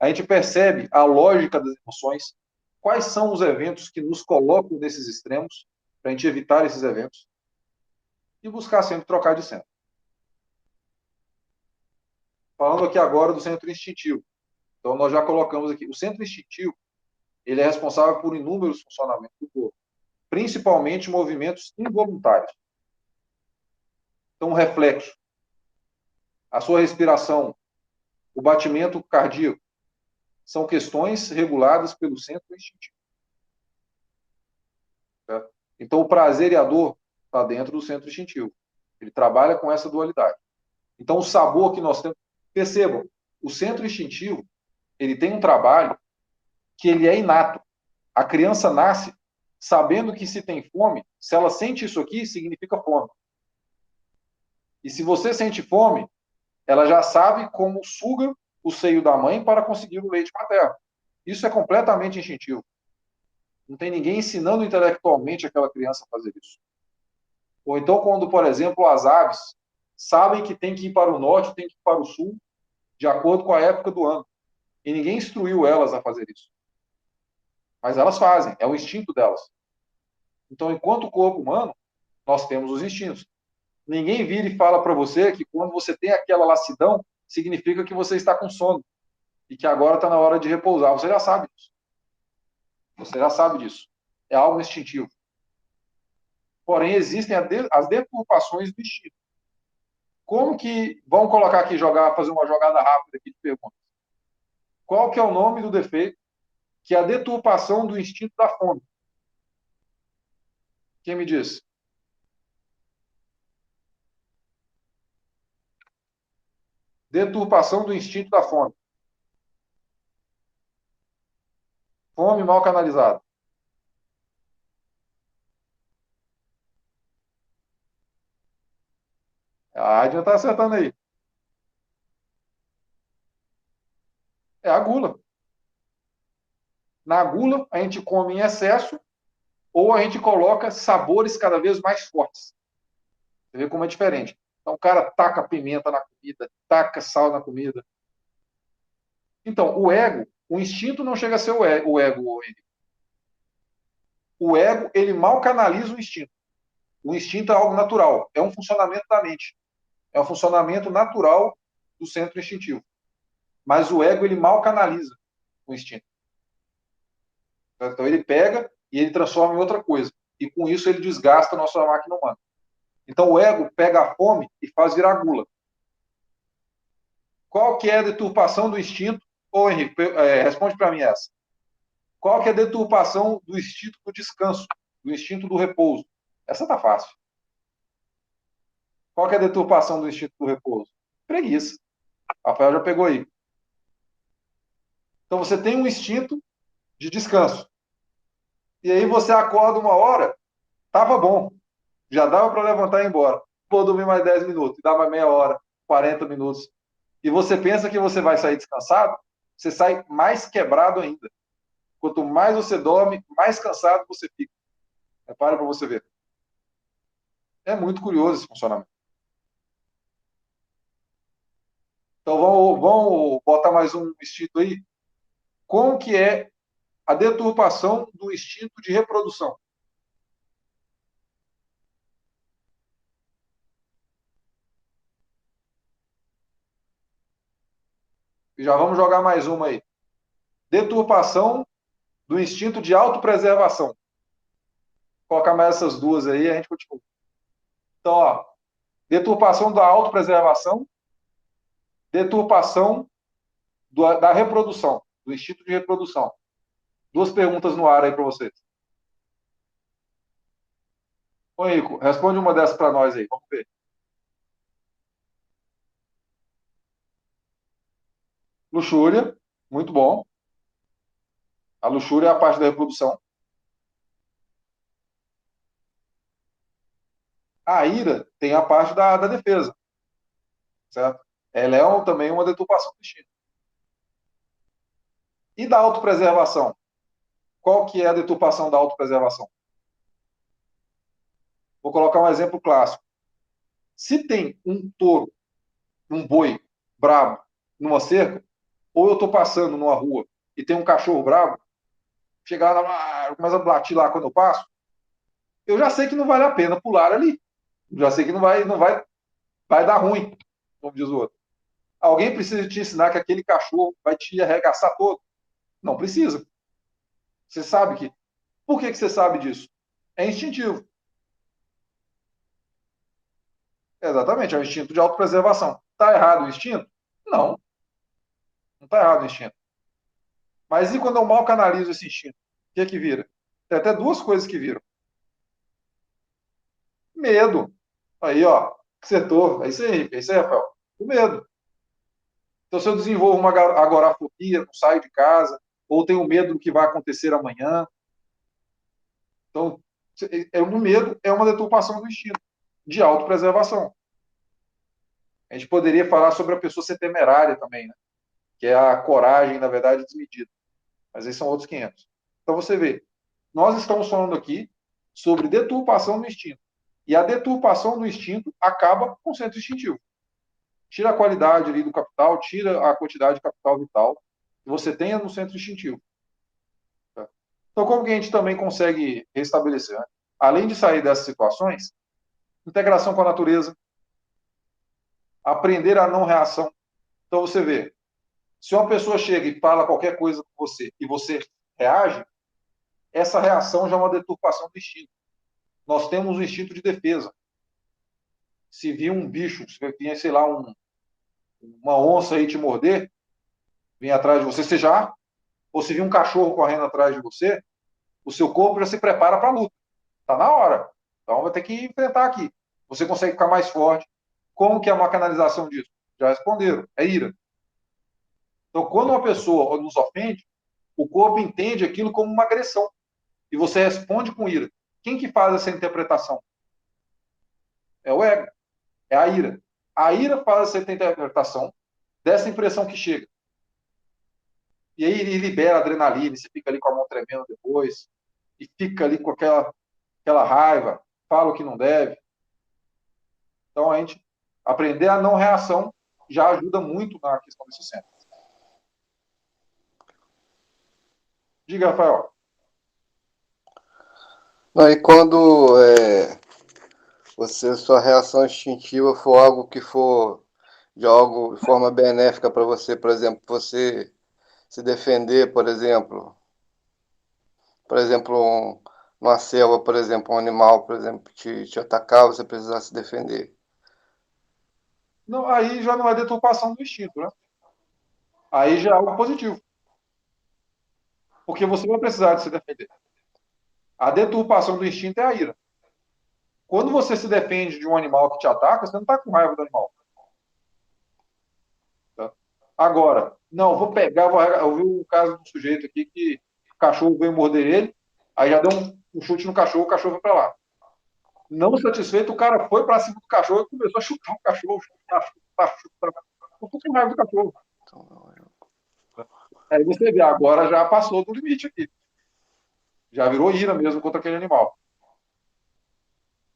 A gente percebe a lógica das emoções. Quais são os eventos que nos colocam nesses extremos, para a gente evitar esses eventos. E buscar sempre trocar de centro. Falando aqui agora do centro instintivo. Então, nós já colocamos aqui. O centro instintivo, ele é responsável por inúmeros funcionamentos do corpo, principalmente movimentos involuntários. Então, o reflexo, a sua respiração, o batimento cardíaco, são questões reguladas pelo centro instintivo. Certo? Então, o prazer e a dor está dentro do centro instintivo. Ele trabalha com essa dualidade. Então, o sabor que nós temos... Percebam, o centro instintivo, ele tem um trabalho que ele é inato. A criança nasce sabendo que se tem fome, se ela sente isso aqui, significa fome. E se você sente fome, ela já sabe como suga o seio da mãe para conseguir o leite materno. Isso é completamente instintivo. Não tem ninguém ensinando intelectualmente aquela criança a fazer isso. Ou então, quando, por exemplo, as aves sabem que tem que ir para o norte, tem que ir para o sul, de acordo com a época do ano. E ninguém instruiu elas a fazer isso. Mas elas fazem, é o instinto delas. Então, enquanto corpo humano, nós temos os instintos. Ninguém vira e fala para você que quando você tem aquela lassidão, significa que você está com sono e que agora está na hora de repousar. Você já sabe disso. Você já sabe disso. É algo instintivo. Porém, existem as deturpações do instinto. Como que... Vamos colocar aqui, fazer uma jogada rápida aqui de perguntas. Qual que é o nome do defeito que é a deturpação do instinto da fome? Quem me diz? Deturpação do instinto da fome. Fome mal canalizada. A Adriana está acertando aí. É a gula. Na gula, a gente come em excesso ou a gente coloca sabores cada vez mais fortes. Você vê como é diferente. Então, o cara taca pimenta na comida, taca sal na comida. Então, o instinto não chega a ser o ego. O ego, ele mal canaliza o instinto. O instinto é algo natural, é um funcionamento da mente. É um funcionamento natural do centro instintivo. Mas o ego, ele mal canaliza o instinto. Então, ele pega e ele transforma em outra coisa. E com isso, ele desgasta a nossa máquina humana. Então, o ego pega a fome e faz virar gula. Qual que é a deturpação do instinto? Ô, Henrique, responde para mim essa. Qual que é a deturpação do instinto do descanso, do instinto do repouso? Essa tá fácil. Qual que é a deturpação do instinto do repouso? Preguiça. Rafael já pegou aí. Então, você tem um instinto de descanso. E aí você acorda uma hora, tava bom. Já dava para levantar e ir embora. Vou dormir mais 10 minutos, dá mais meia hora, 40 minutos. E você pensa que você vai sair descansado, você sai mais quebrado ainda. Quanto mais você dorme, mais cansado você fica. Para você ver. É muito curioso esse funcionamento. Então vamos botar mais um instinto aí. Como que é a deturpação do instinto de reprodução? E já vamos jogar mais uma aí. Deturpação do instinto de autopreservação. Vou colocar mais essas duas aí e a gente continua. Então, ó, deturpação da autopreservação, deturpação da reprodução, do instinto de reprodução. Duas perguntas no ar aí para vocês. Ô, Rico, responde uma dessas para nós aí, vamos ver. Luxúria, muito bom. A luxúria é a parte da reprodução. A ira tem a parte da defesa, certo? Ela é também uma deturpação do instinto. E da autopreservação? Qual que é a deturpação da autopreservação? Vou colocar um exemplo clássico. Se tem um touro, um boi brabo numa cerca, ou eu estou passando numa rua e tem um cachorro brabo, chegar lá, começa a latir lá quando eu passo, eu já sei que não vale a pena pular ali. Já sei que não vai dar ruim, como diz o outro. Alguém precisa te ensinar que aquele cachorro vai te arregaçar todo? Não precisa. Você sabe que... Por que você sabe disso? É instintivo. Exatamente, é um instinto de autopreservação. Está errado o instinto? Não. Não está errado o instinto. Mas e quando eu mal canalizo esse instinto? O que é que vira? Tem até duas coisas que viram. Medo. Aí, ó, acertou. É isso aí, Rafael. O medo. Então, se eu desenvolvo uma agorafobia, não saio de casa, ou tenho medo do que vai acontecer amanhã. Então, o medo é uma deturpação do instinto, de autopreservação. A gente poderia falar sobre a pessoa ser temerária também, né? Que é a coragem, na verdade, desmedida. Mas aí são outros 500. Então, você vê, nós estamos falando aqui sobre deturpação do instinto. E a deturpação do instinto acaba com o centro instintivo. Tira a qualidade ali do capital, tira a quantidade de capital vital que você tenha no centro instintivo. Tá? Então, como que a gente também consegue restabelecer? Né? Além de sair dessas situações, integração com a natureza, aprender a não reação. Então, você vê, se uma pessoa chega e fala qualquer coisa com você e você reage, essa reação já é uma deturpação do instinto. nós temos um instinto de defesa. Se vir um bicho, se vir, sei lá, uma onça aí te morder, vir atrás de você, ou se vir um cachorro correndo atrás de você, o seu corpo já se prepara para a luta. Está na hora. Então vai ter que enfrentar aqui. Você consegue ficar mais forte. Como que é uma canalização disso? Já responderam. É ira. Então, quando uma pessoa nos ofende, o corpo entende aquilo como uma agressão. E você responde com ira. Quem que faz essa interpretação? É o ego. É a ira. A ira faz essa interpretação dessa impressão que chega. E aí ele libera adrenalina, você fica ali com a mão tremendo depois, e fica ali com aquela raiva, fala o que não deve. Então, a gente aprender a não reação já ajuda muito na questão desse centro. Diga, Rafael. Não, e quando sua reação instintiva for algo que for de algo de forma benéfica para você, por exemplo, você se defender, por exemplo, numa selva, por exemplo, um animal, por exemplo, te atacar, você precisar se defender. Não, aí já não é deturpação do instinto, né? Aí já é algo positivo. Porque você vai precisar de se defender. A deturpação do instinto é a ira. Quando você se defende de um animal que te ataca, você não está com raiva do animal. Tá? Agora, não, vou pegar, eu vi um caso do sujeito aqui que o cachorro veio morder ele, aí já deu um chute no cachorro, o cachorro foi para lá. Não satisfeito, o cara foi para cima do cachorro e começou a chutar o cachorro, chutar. Eu tô com raiva do cachorro. Aí você vê, agora já passou do limite aqui. Já virou ira mesmo contra aquele animal.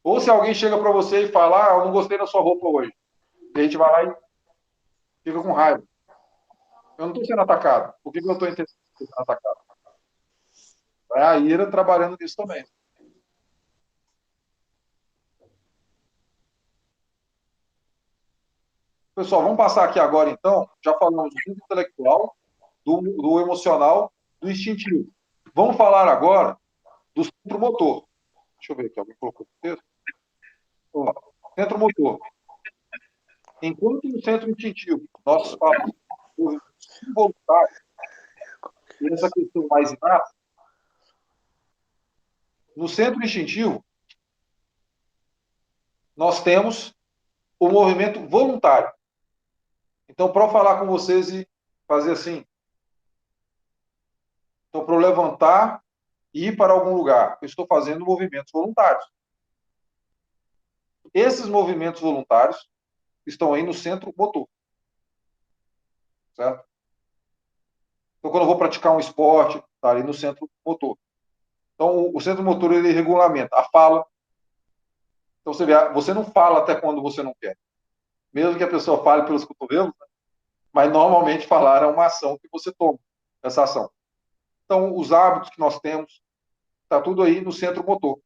Ou se alguém chega para você e fala, eu não gostei da sua roupa hoje. E a gente vai lá e fica com raiva. Eu não estou sendo atacado. Por que eu estou sendo atacado? É a ira trabalhando nisso também. Pessoal, vamos passar aqui agora, então. Já falamos do intelectual, do emocional, do instintivo. Vamos falar agora do centro motor. Deixa eu ver aqui, alguém colocou o texto. Centro motor. Enquanto no centro instintivo nós falamos do involuntário, e essa questão mais inata, no centro instintivo nós temos o movimento voluntário. Então, para eu falar com vocês e fazer assim, então, para eu levantar e ir para algum lugar, eu estou fazendo movimentos voluntários. Esses movimentos voluntários estão aí no centro motor. Certo? Então, quando eu vou praticar um esporte, está ali no centro motor. Então, o centro motor, ele regulamenta a fala. Então, você vê, você não fala até quando você não quer. Mesmo que a pessoa fale pelos cotovelos, né? Mas normalmente falar é uma ação que você toma, essa ação. Então, os hábitos que nós temos, está tudo aí no centro motor.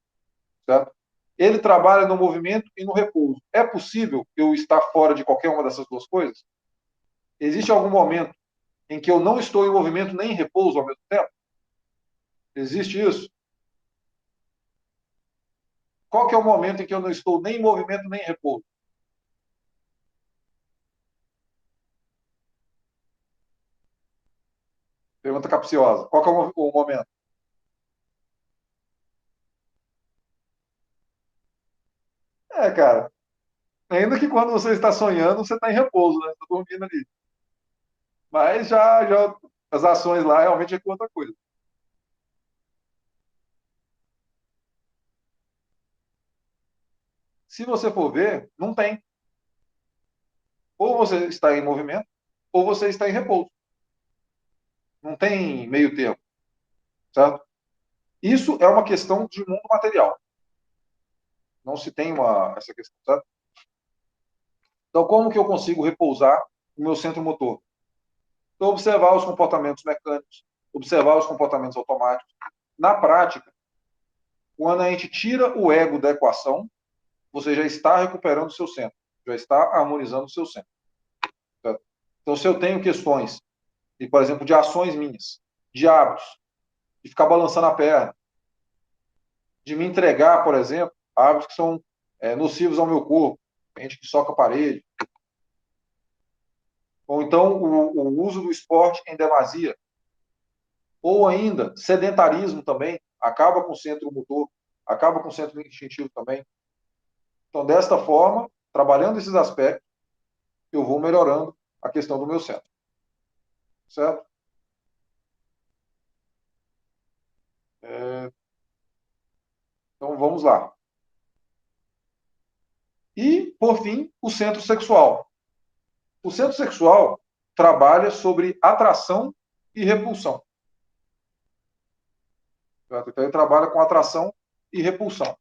Certo? Ele trabalha no movimento e no repouso. É possível eu estar fora de qualquer uma dessas duas coisas? Existe algum momento em que eu não estou em movimento nem em repouso ao mesmo tempo? Existe isso? Qual que é o momento em que eu não estou nem em movimento nem em repouso? Pergunta capciosa. Qual que é o momento? Cara, ainda que quando você está sonhando, você está em repouso, né? Está dormindo ali. Mas já as ações lá realmente é outra coisa. Se você for ver, não tem. Ou você está em movimento, ou você está em repouso. Não tem meio termo. Certo? Isso é uma questão de mundo material. Não se tem essa questão, certo? Então, como que eu consigo repousar o meu centro motor? Então, observar os comportamentos mecânicos, observar os comportamentos automáticos. Na prática, quando a gente tira o ego da equação, você já está recuperando o seu centro, já está harmonizando o seu centro. Certo? Então, se eu tenho questões, por exemplo, de ações minhas, de hábitos, de ficar balançando a perna, de me entregar, por exemplo, a hábitos que são nocivos ao meu corpo, gente que soca a parede, ou então o uso do esporte em demasia, ou ainda sedentarismo também, acaba com o centro motor, acaba com o centro instintivo também. Então, desta forma, trabalhando esses aspectos, eu vou melhorando a questão do meu centro. Certo? Então, vamos lá. E, por fim, o centro sexual. O centro sexual trabalha sobre atração e repulsão. Certo? Então, ele trabalha com atração e repulsão.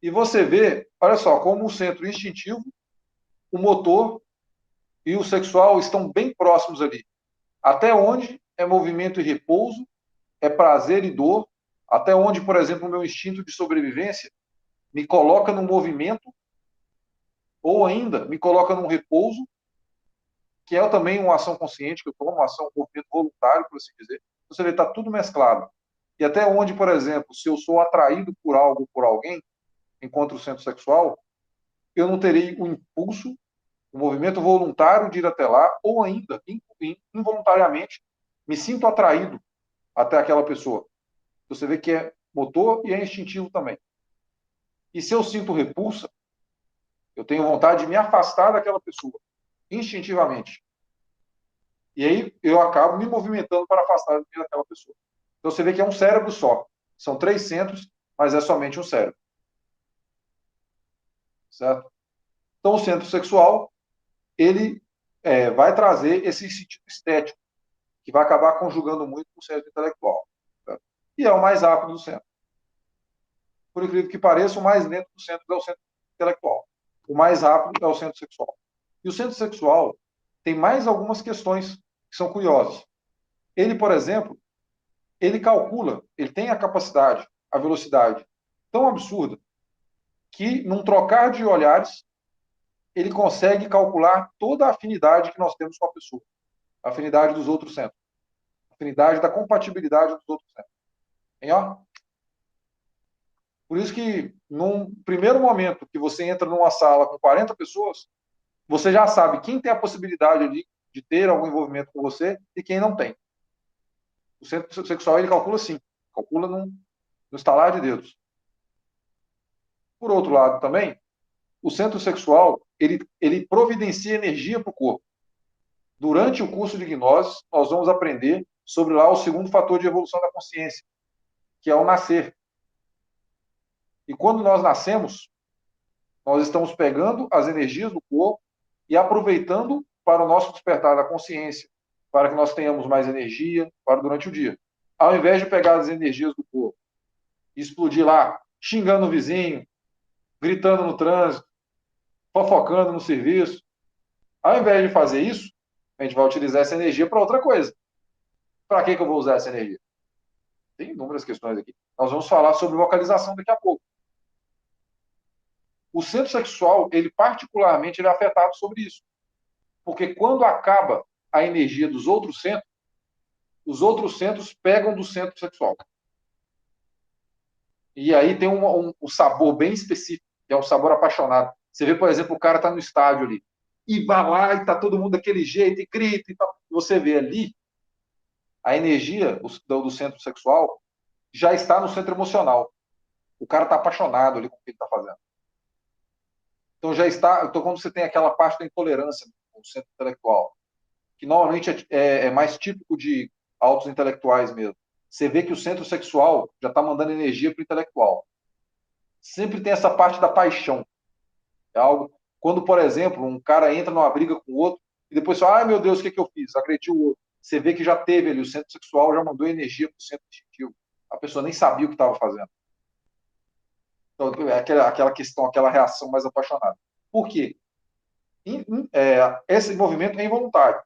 E você vê, olha só, como o centro instintivo, o motor e o sexual estão bem próximos ali. Até onde é movimento e repouso, é prazer e dor, até onde, por exemplo, o meu instinto de sobrevivência me coloca no movimento, ou ainda me coloca num repouso, que é também uma ação consciente, que eu tomo, uma ação, um movimento voluntário, por assim dizer. Você vê, está tudo mesclado. E até onde, por exemplo, se eu sou atraído por algo, por alguém, enquanto o centro sexual, eu não terei o impulso, o movimento voluntário de ir até lá, ou ainda, involuntariamente, me sinto atraído até aquela pessoa. Você vê que é motor e é instintivo também. E se eu sinto repulsa, eu tenho vontade de me afastar daquela pessoa, instintivamente. E aí eu acabo me movimentando para afastar daquela pessoa. Então você vê que é um cérebro só. São 3 centros, mas é somente um cérebro. Certo? Então o centro sexual, ele vai trazer esse sentido estético, que vai acabar conjugando muito com o centro intelectual. Certo? E é o mais rápido do centro. Por incrível que pareça, o mais lento do centro é o centro intelectual. O mais rápido é o centro sexual. E o centro sexual tem mais algumas questões que são curiosas. Ele, por exemplo, ele calcula, ele tem a capacidade, a velocidade tão absurda, que num trocar de olhares, ele consegue calcular toda a afinidade que nós temos com a pessoa. A afinidade dos outros centros. A afinidade da compatibilidade dos outros centros. Hein, ó? Por isso que, num primeiro momento que você entra numa sala com 40 pessoas, você já sabe quem tem a possibilidade ali de ter algum envolvimento com você e quem não tem. O centro sexual, ele calcula assim. Calcula no estalar de dedos. Por outro lado, também, o centro sexual, ele providencia energia para o corpo. Durante o curso de gnose, nós vamos aprender sobre lá o segundo fator de evolução da consciência, que é o nascer. E quando nós nascemos, nós estamos pegando as energias do corpo e aproveitando para o nosso despertar da consciência, para que nós tenhamos mais energia para durante o dia. Ao invés de pegar as energias do corpo e explodir lá, xingando o vizinho, gritando no trânsito, fofocando no serviço, ao invés de fazer isso, a gente vai utilizar essa energia para outra coisa. Para que eu vou usar essa energia? Tem inúmeras questões aqui. Nós vamos falar sobre localização daqui a pouco. O centro sexual, ele particularmente, ele é afetado sobre isso. Porque quando acaba a energia dos outros centros, os outros centros pegam do centro sexual. E aí tem um sabor bem específico, que é um sabor apaixonado. Você vê, por exemplo, o cara está no estádio ali, e vai lá, e está todo mundo daquele jeito, e grita, e tal. Você vê ali, a energia do centro sexual já está no centro emocional. O cara está apaixonado ali com o que ele está fazendo. Então já está, então quando você tem aquela parte da intolerância no centro intelectual, que normalmente é mais típico de altos intelectuais mesmo, você vê que o centro sexual já está mandando energia para o intelectual. Sempre tem essa parte da paixão. É algo, quando, por exemplo, um cara entra numa briga com o outro, e depois fala, ai meu Deus, o que eu fiz? Agredi o outro. Você vê que já teve ali, o centro sexual já mandou energia para o centro instintivo. A pessoa nem sabia o que estava fazendo. Então, é aquela questão, aquela reação mais apaixonada. Por quê? Esse movimento é involuntário.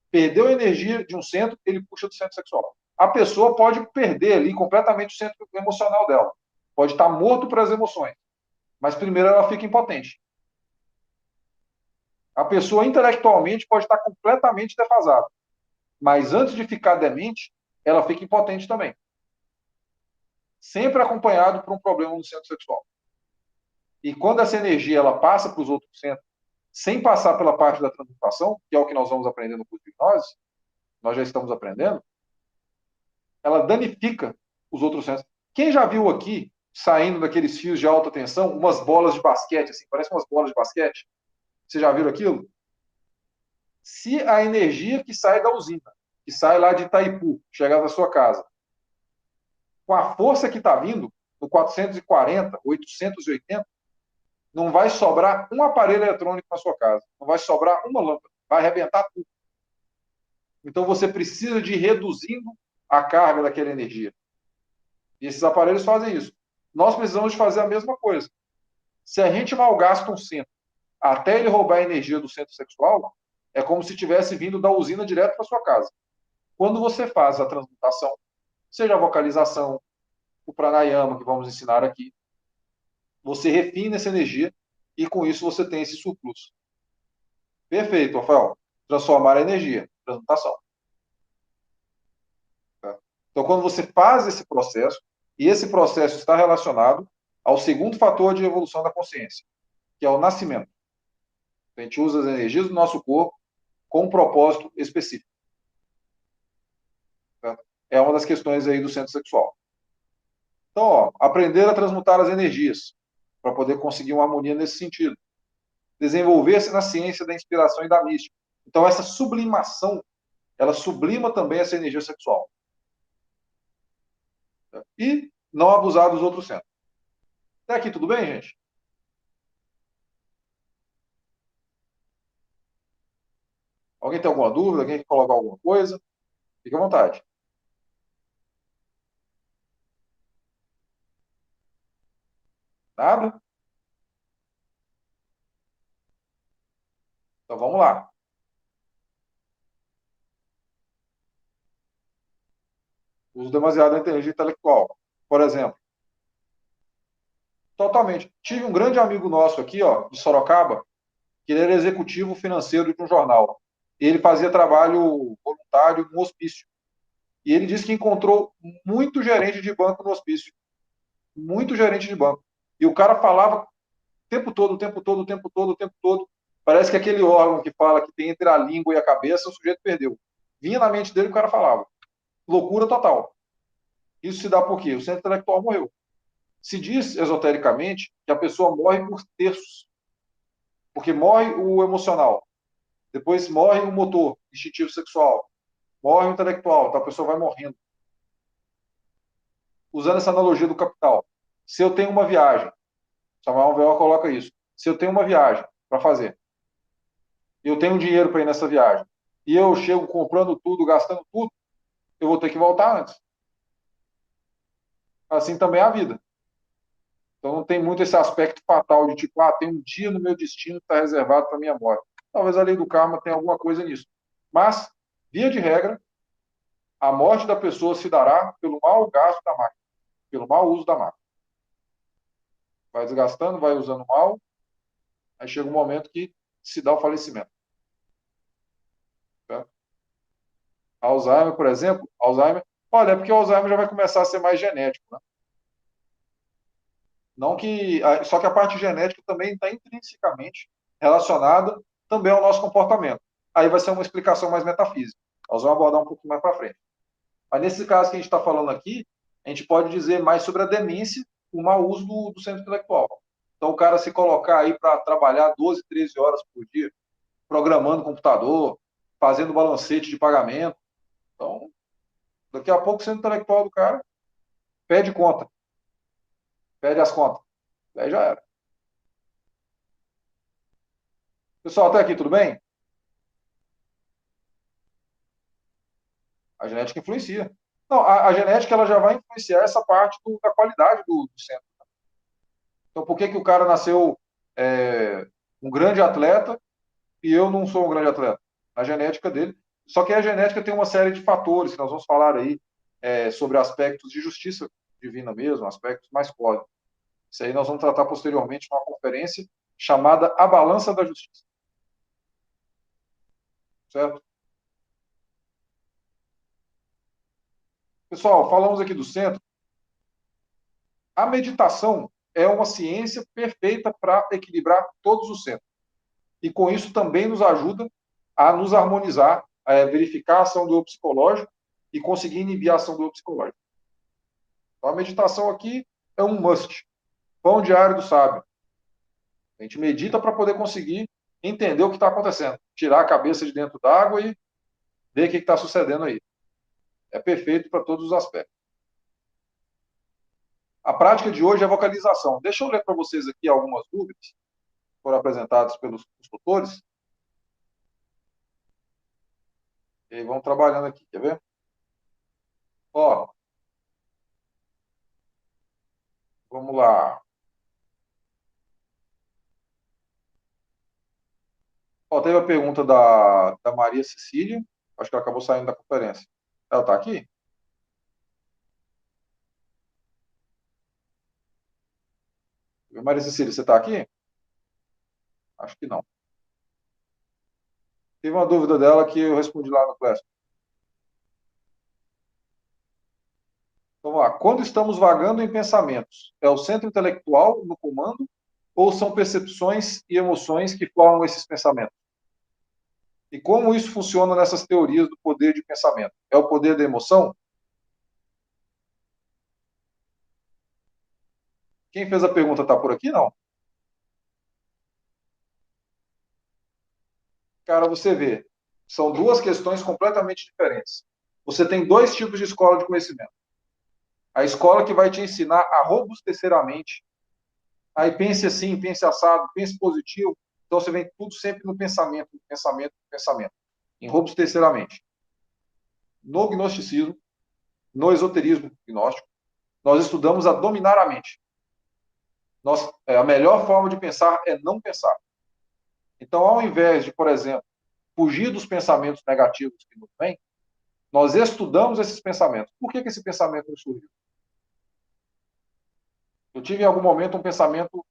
Perdeu a energia de um centro, ele puxa do centro sexual. A pessoa pode perder ali completamente o centro emocional dela. Pode estar morto para as emoções. Mas primeiro ela fica impotente. A pessoa intelectualmente pode estar completamente defasada. Mas antes de ficar demente, ela fica impotente também. sempre acompanhado por um problema no centro sexual. E quando essa energia ela passa para os outros centros, sem passar pela parte da transmutação, que é o que nós vamos aprender no curso de hipnose, nós já estamos aprendendo, ela danifica os outros centros. Quem já viu aqui, saindo daqueles fios de alta tensão, umas bolas de basquete, assim, parece umas bolas de basquete? Você já viu aquilo? Se a energia que sai da usina, que sai lá de Itaipu, chegar na sua casa, com a força que está vindo, no 440, 880, não vai sobrar um aparelho eletrônico na sua casa. Não vai sobrar uma lâmpada. Vai arrebentar tudo. Então você precisa de ir reduzindo a carga daquela energia. E esses aparelhos fazem isso. Nós precisamos de fazer a mesma coisa. Se a gente malgasta um centro até ele roubar a energia do centro sexual, é como se tivesse vindo da usina direto para sua casa. Quando você faz a transmutação, seja a vocalização, o pranayama, que vamos ensinar aqui, você refina essa energia e com isso você tem esse surplus. Perfeito, Rafael. Transformar a energia, transmutação. Tá? Então, quando você faz esse processo, e esse processo está relacionado ao segundo fator de evolução da consciência, que é o nascimento. A gente usa as energias do nosso corpo com um propósito específico. Tá? É uma das questões aí do centro sexual. Então, ó, aprender a transmutar as energias, para poder conseguir uma harmonia nesse sentido. Desenvolver-se na ciência da inspiração e da mística. Então, essa sublimação, ela sublima também essa energia sexual. E não abusar dos outros centros. Até aqui, tudo bem, gente? Alguém tem alguma dúvida? Alguém quer colocar alguma coisa? Fique à vontade. Nada? Então, vamos lá. Uso demasiado da energia intelectual. Por exemplo, totalmente. Tive um grande amigo nosso aqui, ó, de Sorocaba, que ele era executivo financeiro de um jornal. Ele fazia trabalho voluntário no hospício. E ele disse que encontrou muito gerente de banco no hospício. Muito gerente de banco. E o cara falava o tempo todo, o tempo todo, o tempo todo, o tempo todo. Parece que aquele órgão que fala que tem entre a língua e a cabeça, o sujeito perdeu. Vinha na mente dele, o cara falava. Loucura total. Isso se dá por quê? O centro intelectual morreu. Se diz, esotericamente, que a pessoa morre por terços. Porque morre o emocional. Depois morre o motor, instintivo sexual. Morre o intelectual, então a pessoa vai morrendo. Usando essa analogia do capital. Se eu tenho uma viagem, Samuel Veol coloca isso. Se eu tenho uma viagem para fazer, eu tenho dinheiro para ir nessa viagem, e eu chego comprando tudo, gastando tudo, eu vou ter que voltar antes. Assim também é a vida. Então não tem muito esse aspecto fatal de tipo, tem um dia no meu destino que está reservado para minha morte. Talvez a lei do karma tenha alguma coisa nisso. Mas, via de regra, a morte da pessoa se dará pelo mau gasto da máquina, pelo mau uso da máquina. Vai desgastando, vai usando mal, aí chega um momento que se dá o falecimento. Tá? Alzheimer, por exemplo, olha, é porque o Alzheimer já vai começar a ser mais genético, né? Não que, só que a parte genética também está intrinsecamente relacionada também ao nosso comportamento. Aí vai ser uma explicação mais metafísica. Nós vamos abordar um pouquinho mais para frente. Mas nesse caso que a gente está falando aqui, a gente pode dizer mais sobre a demência, o mau uso do centro intelectual. Então, o cara se colocar aí para trabalhar 12, 13 horas por dia, programando computador, fazendo balancete de pagamento. Então, daqui a pouco o centro intelectual do cara pede conta. Pede as contas. Aí já era. Pessoal, até aqui, tudo bem? A genética influencia. Não, a genética ela já vai influenciar essa parte da qualidade do centro. Então, por que o cara nasceu um grande atleta e eu não sou um grande atleta? A genética dele. Só que a genética tem uma série de fatores que nós vamos falar aí sobre aspectos de justiça divina mesmo, aspectos mais cósmicos. Isso aí nós vamos tratar posteriormente numa conferência chamada A Balança da Justiça. Certo? Pessoal, falamos aqui do centro. A meditação é uma ciência perfeita para equilibrar todos os centros. E com isso também nos ajuda a nos harmonizar, a verificar a ação do eu psicológico e conseguir inibir a ação do eu psicológico. Então, a meditação aqui é um must. Pão diário do sábio. A gente medita para poder conseguir entender o que está acontecendo. Tirar a cabeça de dentro d'água e ver o que está sucedendo aí. É perfeito para todos os aspectos. A prática de hoje é a vocalização. Deixa eu ler para vocês aqui algumas dúvidas que foram apresentadas pelos tutores. E aí, vamos trabalhando aqui, quer ver? Ó, vamos lá. Ó, teve a pergunta da Maria Cecília. Acho que ela acabou saindo da conferência. Ela está aqui? Maria Cecília, você está aqui? Acho que não. Teve uma dúvida dela que eu respondi lá no Class. Vamos lá. Quando estamos vagando em pensamentos, é o centro intelectual no comando ou são percepções e emoções que formam esses pensamentos? E como isso funciona nessas teorias do poder de pensamento? É o poder da emoção? Quem fez a pergunta está por aqui? Não. Cara, você vê, são duas questões completamente diferentes. Você tem dois tipos de escola de conhecimento. A escola que vai te ensinar a robustecer a mente. Aí pense assim, pense assado, pense positivo. Então você vem tudo sempre no pensamento, em robustecer a mente. No gnosticismo, no esoterismo gnóstico, nós estudamos a dominar a mente. A melhor forma de pensar é não pensar. Então, ao invés de, por exemplo, fugir dos pensamentos negativos que nos vêm, nós estudamos esses pensamentos. Por que esse pensamento nos surgiu? Eu tive em algum momento um pensamento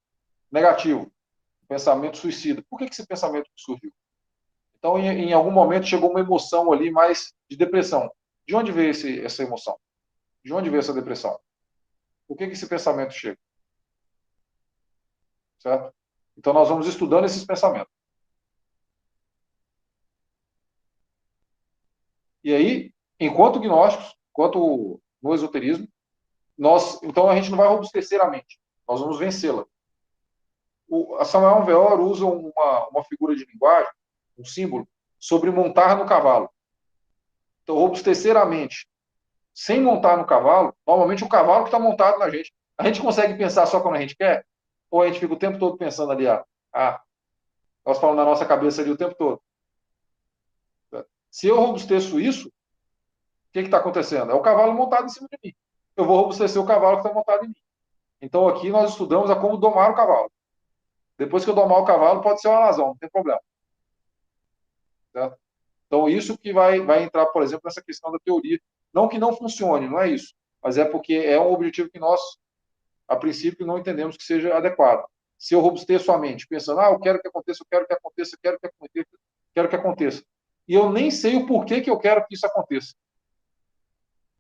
negativo, um pensamento suicida. Por que esse pensamento surgiu? Então, em algum momento, chegou uma emoção ali mais de depressão. De onde veio essa emoção? De onde veio essa depressão? Por que esse pensamento chega? Certo? Então, nós vamos estudando esses pensamentos. E aí, enquanto gnósticos, enquanto no esoterismo, então a gente não vai robustecer a mente, nós vamos vencê-la. A Samuel Alveor usa uma figura de linguagem, um símbolo, sobre montar no cavalo. Então, robustecer a mente sem montar no cavalo, normalmente o cavalo que está montado na gente. A gente consegue pensar só quando a gente quer? Ou a gente fica o tempo todo pensando ali, nós falamos na nossa cabeça ali o tempo todo. Se eu robusteço isso, o que está acontecendo? É o cavalo montado em cima de mim. Eu vou robustecer o cavalo que está montado em mim. Então, aqui nós estudamos a como domar o cavalo. Depois que eu domar o cavalo, pode ser uma alazão, não tem problema. Certo? Então, isso que vai entrar, por exemplo, nessa questão da teoria. Não que não funcione, não é isso. Mas é porque é um objetivo que nós, a princípio, não entendemos que seja adequado. Se eu robusteço a mente, pensando, eu quero que aconteça, eu quero que aconteça, eu quero que aconteça, quero que aconteça. E eu nem sei o porquê que eu quero que isso aconteça.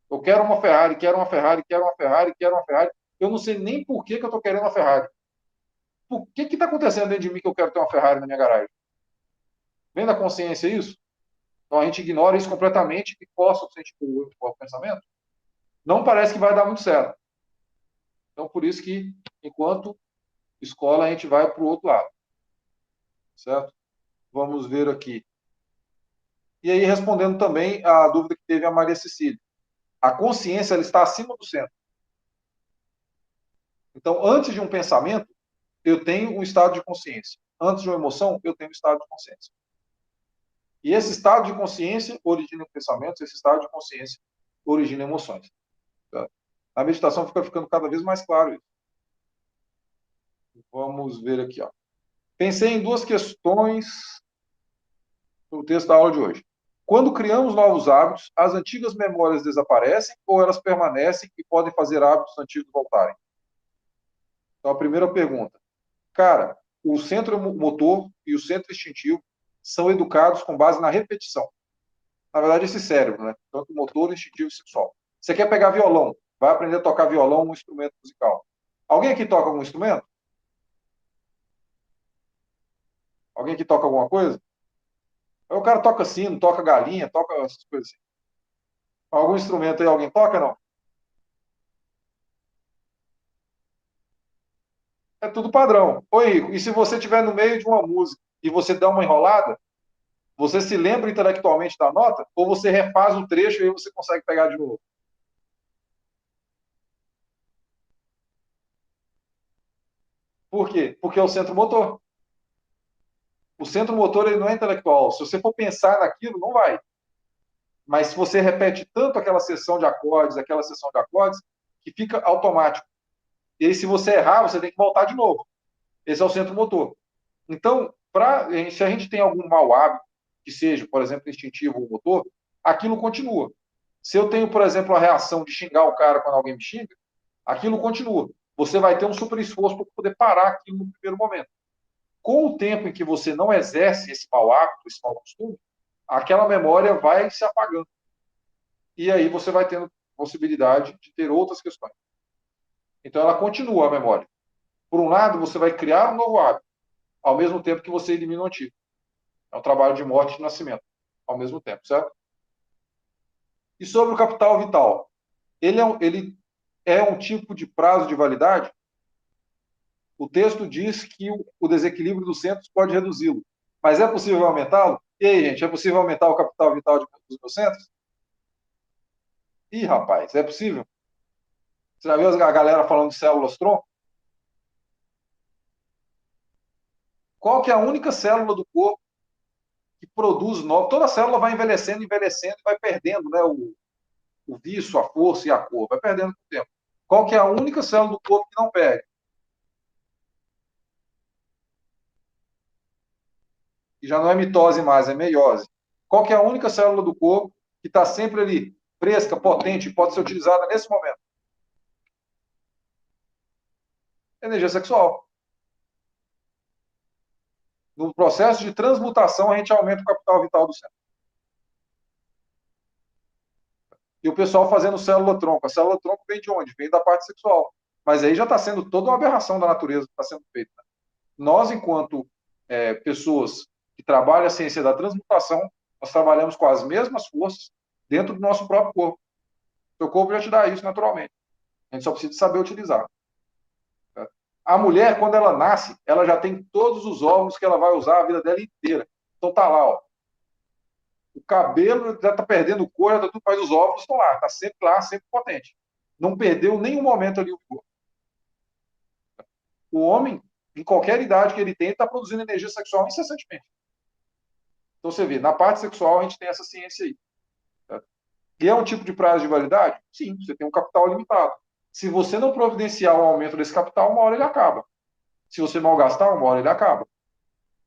Eu quero uma Ferrari, quero uma Ferrari, quero uma Ferrari, quero uma Ferrari. Eu não sei nem por que eu estou querendo uma Ferrari. Por que está acontecendo dentro de mim que eu quero ter uma Ferrari na minha garagem? Vem da consciência isso? Então a gente ignora isso completamente e força o pensamento. Não parece que vai dar muito certo. Então por isso que, enquanto escola, a gente vai para o outro lado. Certo? Vamos ver aqui. E aí, respondendo também a dúvida que teve a Maria Cecília. A consciência ela está acima do centro. Então, antes de um pensamento, eu tenho um estado de consciência. Antes de uma emoção, eu tenho um estado de consciência. E esse estado de consciência origina pensamentos, esse estado de consciência origina emoções. Tá? Na meditação fica ficando cada vez mais claro isso. Vamos ver aqui. Pensei em duas questões no texto da aula de hoje. Quando criamos novos hábitos, as antigas memórias desaparecem ou elas permanecem e podem fazer hábitos antigos voltarem? Então, a primeira pergunta. Cara, o centro motor e o centro instintivo são educados com base na repetição. Na verdade, esse cérebro, né? Tanto motor, instintivo e sexual. Você quer pegar violão, vai aprender a tocar violão, um instrumento musical. Alguém aqui toca algum instrumento? Alguém aqui toca alguma coisa? Aí o cara toca sino, toca galinha, toca essas coisas assim. Algum instrumento aí alguém toca, não? É tudo padrão. Ô, Henrico, e se você estiver no meio de uma música e você dá uma enrolada, você se lembra intelectualmente da nota? Ou você refaz o trecho e aí você consegue pegar de novo? Por quê? Porque é o centro motor. O centro motor ele não é intelectual. Se você for pensar naquilo, não vai. Mas se você repete tanto aquela sessão de acordes, que fica automático. E aí, se você errar, você tem que voltar de novo. Esse é o centro motor. Então, se a gente tem algum mau hábito, que seja, por exemplo, instintivo ou motor, aquilo continua. Se eu tenho, por exemplo, a reação de xingar o cara quando alguém me xinga, aquilo continua. Você vai ter um super esforço para poder parar aquilo no primeiro momento. Com o tempo em que você não exerce esse mau hábito, esse mau costume, aquela memória vai se apagando. E aí você vai tendo possibilidade de ter outras questões. Então, ela continua a memória. Por um lado, você vai criar um novo hábito, ao mesmo tempo que você elimina o antigo. É um trabalho de morte e de nascimento, ao mesmo tempo, certo? E sobre o capital vital, ele é um tipo de prazo de validade? O texto diz que o desequilíbrio dos centros pode reduzi-lo. Mas é possível aumentá-lo? E aí, gente, é possível aumentar o capital vital dos meus centros? Ih, rapaz, é possível? Você já viu a galera falando de células-tronco? Qual que é a única célula do corpo que produz novo? Toda célula vai envelhecendo, envelhecendo e vai perdendo, né, o vício, a força e a cor. Vai perdendo com o tempo. Qual que é a única célula do corpo que não perde? E já não é mitose mais, é meiose. Qual que é a única célula do corpo que está sempre ali, fresca, potente, e pode ser utilizada nesse momento? Energia sexual. No processo de transmutação, a gente aumenta o capital vital do cérebro. E o pessoal fazendo célula-tronco. A célula-tronco vem de onde? Vem da parte sexual. Mas aí já está sendo toda uma aberração da natureza que está sendo feita. Nós, enquanto pessoas que trabalham a ciência da transmutação, nós trabalhamos com as mesmas forças dentro do nosso próprio corpo. O seu corpo já te dá isso naturalmente. A gente só precisa saber utilizar. A mulher, quando ela nasce, ela já tem todos os órgãos que ela vai usar a vida dela inteira. Então tá lá, ó. O cabelo já está perdendo cor, mas os óvulos estão lá, sempre potente. Não perdeu nenhum momento ali o vigor. O homem, em qualquer idade que ele tem, está produzindo energia sexual incessantemente. Então você vê, na parte sexual a gente tem essa ciência aí. Tá? E é um tipo de prazo de validade? Sim, você tem um capital limitado. Se você não providenciar um aumento desse capital, uma hora ele acaba. Se você malgastar, uma hora ele acaba.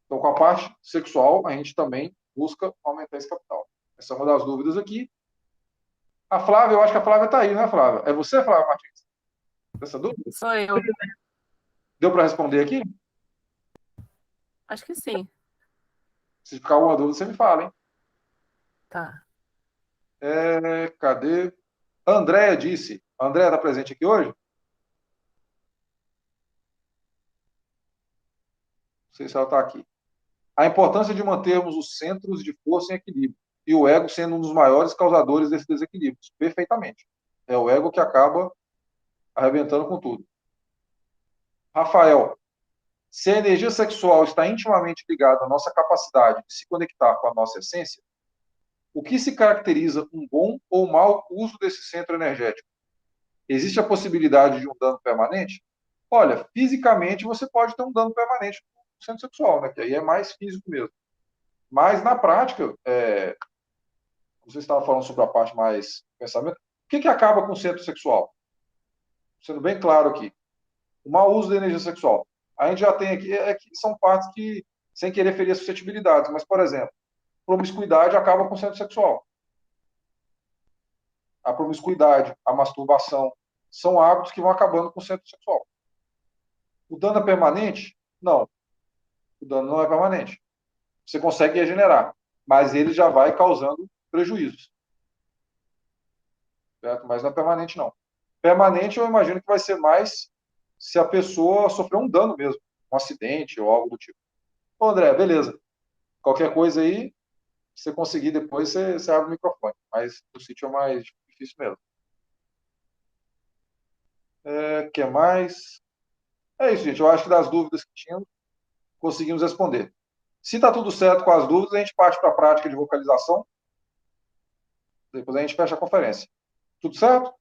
Então, com a parte sexual, a gente também busca aumentar esse capital. Essa é uma das dúvidas aqui. A Flávia, eu acho que a Flávia está aí, né, Flávia? É você, Flávia Martins? Essa dúvida? Sou eu. Deu para responder aqui? Acho que sim. Se ficar alguma dúvida, você me fala, hein? Tá. Cadê? A Andréia disse. A Andréia está presente aqui hoje? Não sei se ela está aqui. A importância de mantermos os centros de força em equilíbrio e o ego sendo um dos maiores causadores desses desequilíbrios. Perfeitamente. É o ego que acaba arrebentando com tudo. Rafael, se a energia sexual está intimamente ligada à nossa capacidade de se conectar com a nossa essência, o que se caracteriza um bom ou mau uso desse centro energético? Existe a possibilidade de um dano permanente? Olha, fisicamente você pode ter um dano permanente no centro sexual, né? Que aí é mais físico mesmo. Mas na prática, você estava falando sobre a parte mais pensamento, o que acaba com o centro sexual? Sendo bem claro aqui. O mau uso da energia sexual. A gente já tem aqui, que são partes que, sem querer ferir as suscetibilidades, mas, por exemplo, promiscuidade acaba com o centro sexual. A promiscuidade, a masturbação, são hábitos que vão acabando com o centro sexual. O dano é permanente? Não. O dano não é permanente. Você consegue regenerar, mas ele já vai causando prejuízos. Certo? Mas não é permanente, não. Permanente, eu imagino que vai ser mais se a pessoa sofreu um dano mesmo, um acidente ou algo do tipo. Ô, André, beleza. Qualquer coisa aí, se você conseguir depois, você abre o microfone. Mas o sítio é mais difícil mesmo. Que mais? É isso, gente. Eu acho que das dúvidas que tínhamos, conseguimos responder. Se está tudo certo com as dúvidas, a gente parte para a prática de vocalização. Depois a gente fecha a conferência. Tudo certo?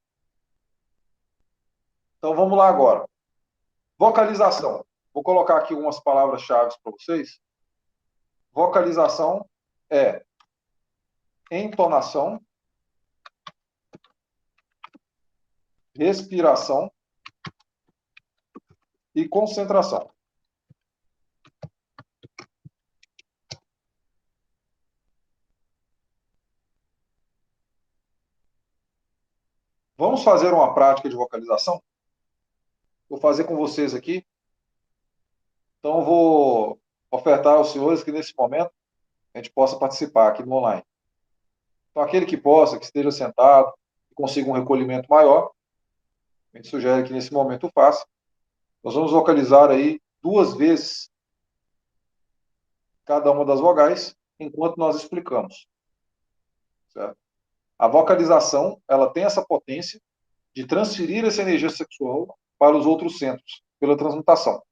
Então vamos lá agora. Vocalização. Vou colocar aqui algumas palavras-chave para vocês. Vocalização é entonação, respiração e concentração. Vamos fazer uma prática de vocalização? Vou fazer com vocês aqui. Então, eu vou ofertar aos senhores que, nesse momento, a gente possa participar aqui no online. Então, aquele que possa, que esteja sentado, que consiga um recolhimento maior, a gente sugere que, nesse momento, faça. Nós vamos vocalizar aí 2 vezes cada uma das vogais, enquanto nós explicamos. Certo? A vocalização, ela tem essa potência de transferir essa energia sexual para os outros centros, pela transmutação.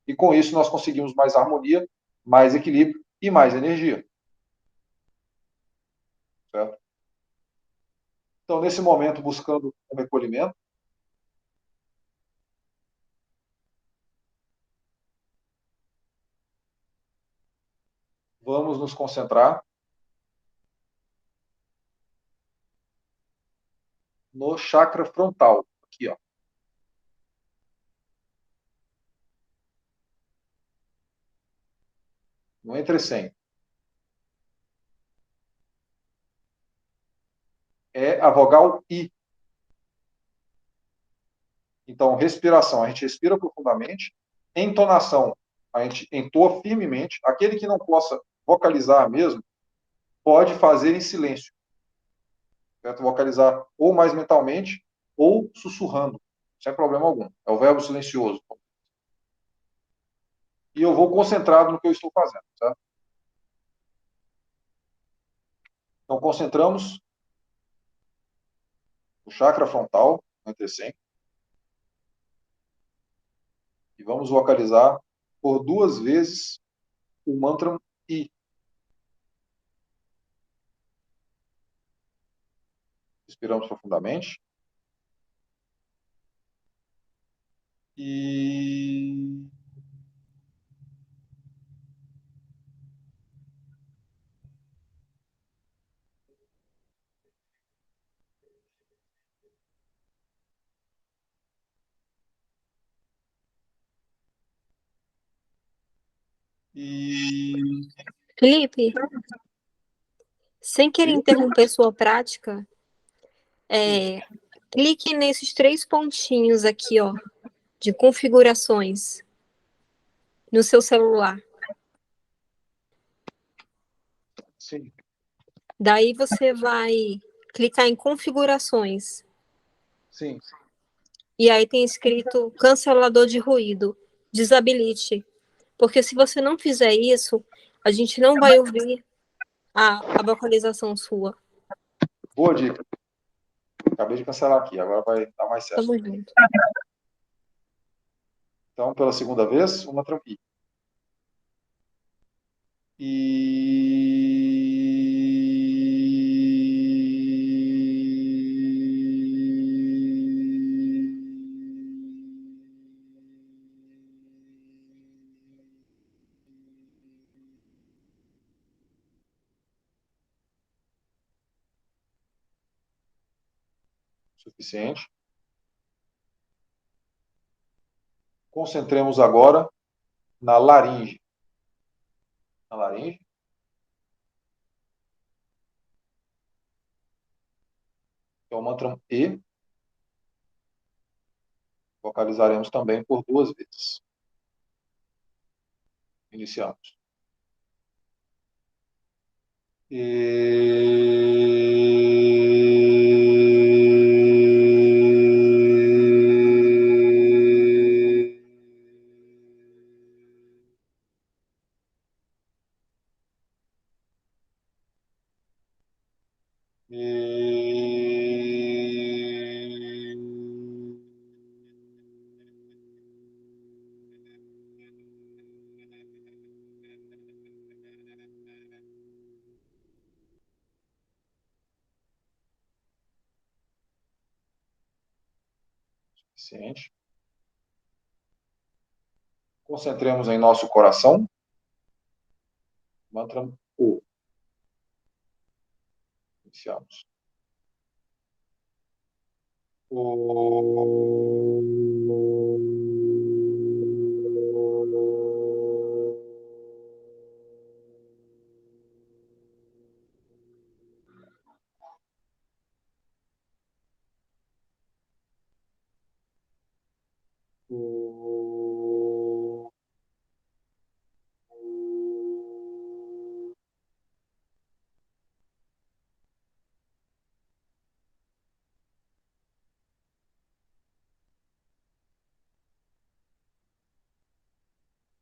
E com isso nós conseguimos mais harmonia, mais equilíbrio e mais energia. Certo? Então, nesse momento, buscando um recolhimento, vamos nos concentrar no chakra frontal, aqui, ó. No entrecém. É a vogal I. Então, respiração, a gente respira profundamente. Entonação, a gente entoa firmemente. Aquele que não possa vocalizar mesmo, pode fazer em silêncio. Certo? Vocalizar ou mais mentalmente, ou sussurrando, sem problema algum. É o verbo silencioso. E eu vou concentrado no que eu estou fazendo. Certo? Então, concentramos o chakra frontal, no entrecém. E vamos vocalizar por 2 vezes o mantra I. Respiramos profundamente. E Felipe, sem querer interromper sua prática, clique nesses 3 pontinhos aqui, ó, de configurações no seu celular. sim. Daí você vai clicar em configurações. Sim. E aí tem escrito cancelador de ruído. Desabilite. Porque se você não fizer isso, a gente não vai ouvir a vocalização sua. Boa dica. Acabei de cancelar aqui, agora vai dar mais certo. Tamo junto. Então, pela segunda vez, uma tranquila. Suficiente. Concentremos agora na laringe. Na laringe. É o mantra E. Vocalizaremos também por 2 vezes. Iniciamos. Suficiente. Concentremos em nosso coração. Mantra O. Iniciamos.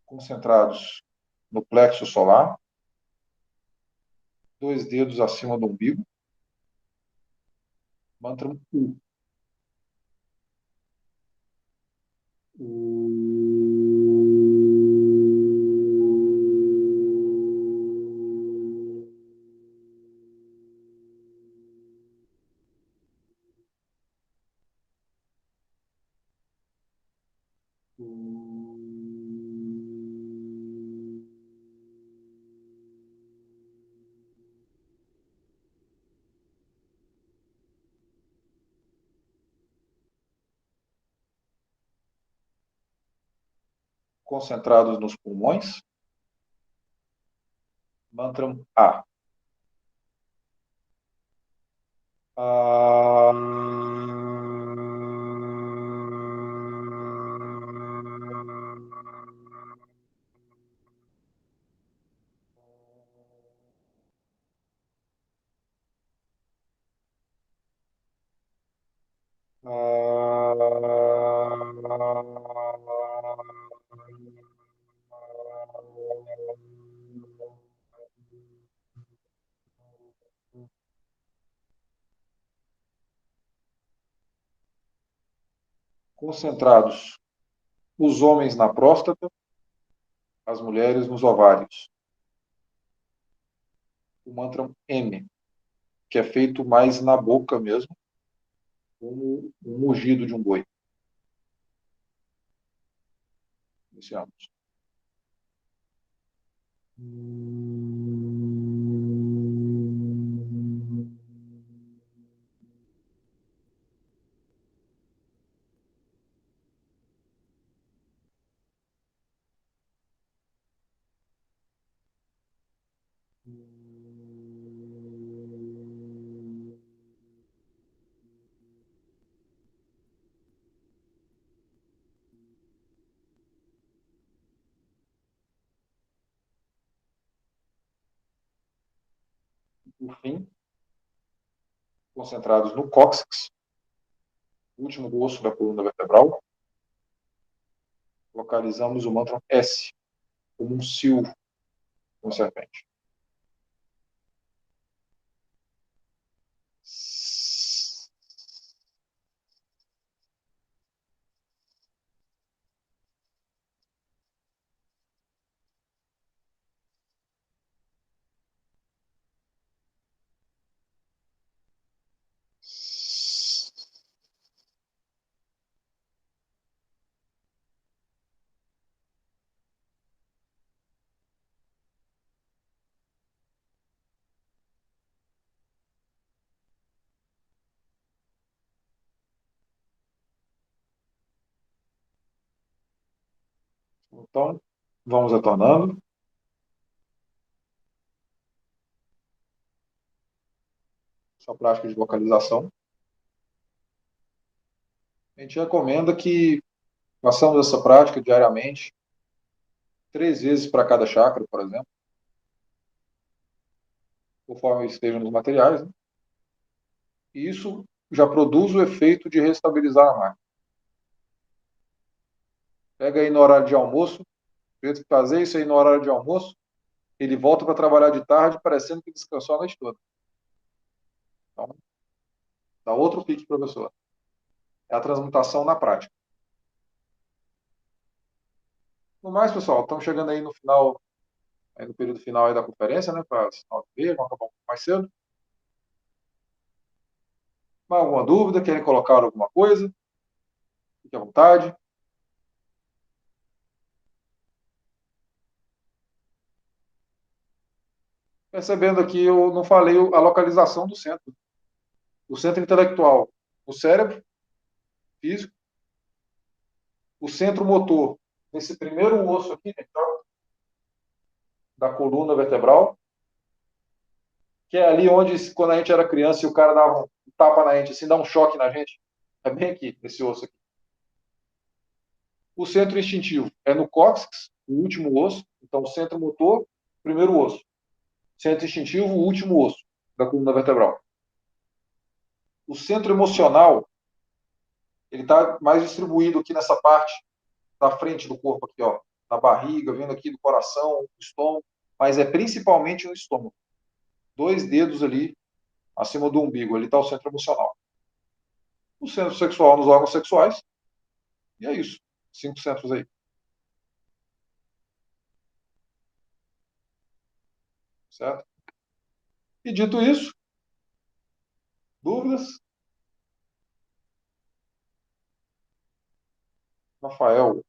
Concentrados no plexo solar, 2 dedos acima do umbigo. Mantra U. Concentrados nos pulmões. Mantra A. Concentrados os homens na próstata, as mulheres nos ovários. O mantra M, que é feito mais na boca mesmo, como um mugido de um boi. Iniciamos. Por fim, concentrados no cóccix, último osso da coluna vertebral, localizamos o mantra S, como um silvo, uma serpente. Então, vamos retornando. Essa prática de vocalização. A gente recomenda que façamos essa prática diariamente, 3 vezes para cada chakra, por exemplo, conforme esteja nos materiais, né? E isso já produz o efeito de restabilizar a máquina. Pega aí no horário de almoço, fazer isso aí no horário de almoço, ele volta para trabalhar de tarde, parecendo que descansou a noite toda. Então, dá outro pique, professor. É a transmutação na prática. No mais, pessoal, estamos chegando aí no final, aí no período final aí da conferência, né, para as 9h30, vamos acabar um pouco mais cedo. Mais alguma dúvida? Querem colocar alguma coisa? Fique Fique à vontade. Percebendo aqui, eu não falei a localização do centro. O centro intelectual, o cérebro físico, o centro motor, nesse primeiro osso aqui, né, da coluna vertebral, que é ali onde, quando a gente era criança e o cara dava um tapa na gente, assim, dá um choque na gente. É bem aqui, nesse osso aqui. O centro instintivo é no cóccix, o último osso. Então, o centro motor, primeiro osso. Centro instintivo, o último osso da coluna vertebral. O centro emocional, ele está mais distribuído aqui nessa parte da frente do corpo, aqui, ó, na barriga, vindo aqui do coração, do estômago, mas é principalmente no estômago. 2 dedos ali, acima do umbigo, ali está o centro emocional. O centro sexual nos órgãos sexuais, e é isso. 5 centros aí. Certo? E dito isso, dúvidas? Rafael,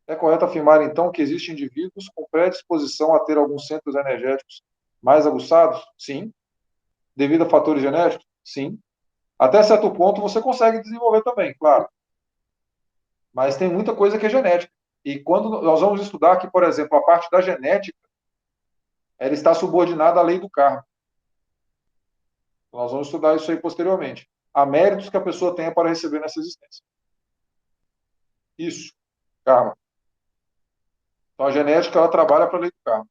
é correto afirmar, então, que existem indivíduos com predisposição a ter alguns centros energéticos mais aguçados? Sim. Devido a fatores genéticos? Sim. Até certo ponto você consegue desenvolver também, claro. Mas tem muita coisa que é genética. E quando nós vamos estudar que, por exemplo, a parte da genética, ela está subordinada à lei do karma. Nós vamos estudar isso aí posteriormente. Há méritos que a pessoa tenha para receber nessa existência. Isso, karma. Então a genética, ela trabalha para a lei do karma.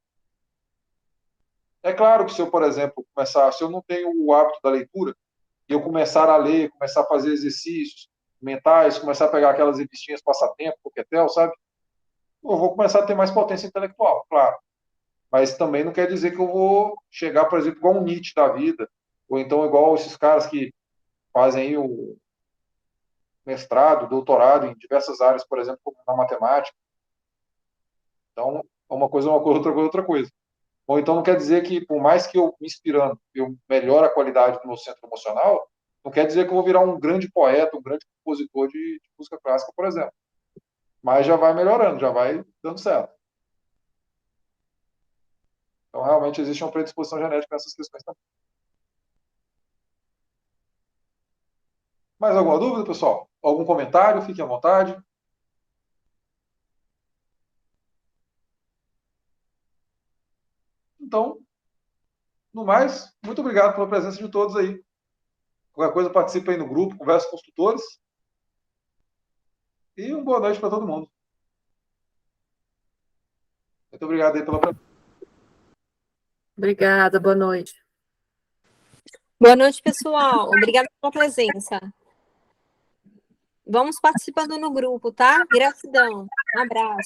É claro que se eu, por exemplo, se eu não tenho o hábito da leitura, e eu começar a ler, começar a fazer exercícios mentais, começar a pegar aquelas revistinhas passatempo, coquetel, sabe? Eu vou começar a ter mais potência intelectual, claro. Mas também não quer dizer que eu vou chegar, por exemplo, igual um Nietzsche da vida, ou então igual esses caras que fazem aí o mestrado, doutorado em diversas áreas, por exemplo, como na matemática. Então, uma coisa, outra coisa, outra coisa. Ou então não quer dizer que, por mais que eu me inspirando, eu melhore a qualidade do meu centro emocional, não quer dizer que eu vou virar um grande poeta, um grande compositor de música clássica, por exemplo. Mas já vai melhorando, já vai dando certo. Então, realmente, existe uma predisposição genética nessas questões também. Mais alguma dúvida, pessoal? Algum comentário? Fiquem à vontade. Então, no mais, muito obrigado pela presença de todos aí. Qualquer coisa, participe aí no grupo, converse com os tutores. E uma boa noite para todo mundo. Muito obrigado aí pela presença. Obrigada, boa noite. Boa noite, pessoal. Obrigada pela presença. Vamos participando no grupo, tá? Gratidão. Um abraço.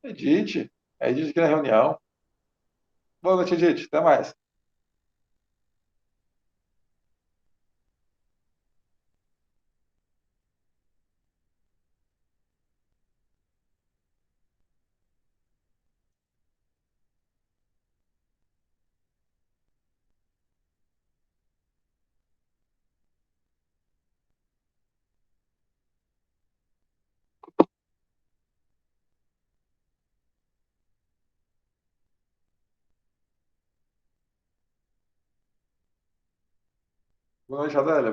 Edith aqui na reunião. Boa noite, Edith. Até mais. Boa noite, Adélia.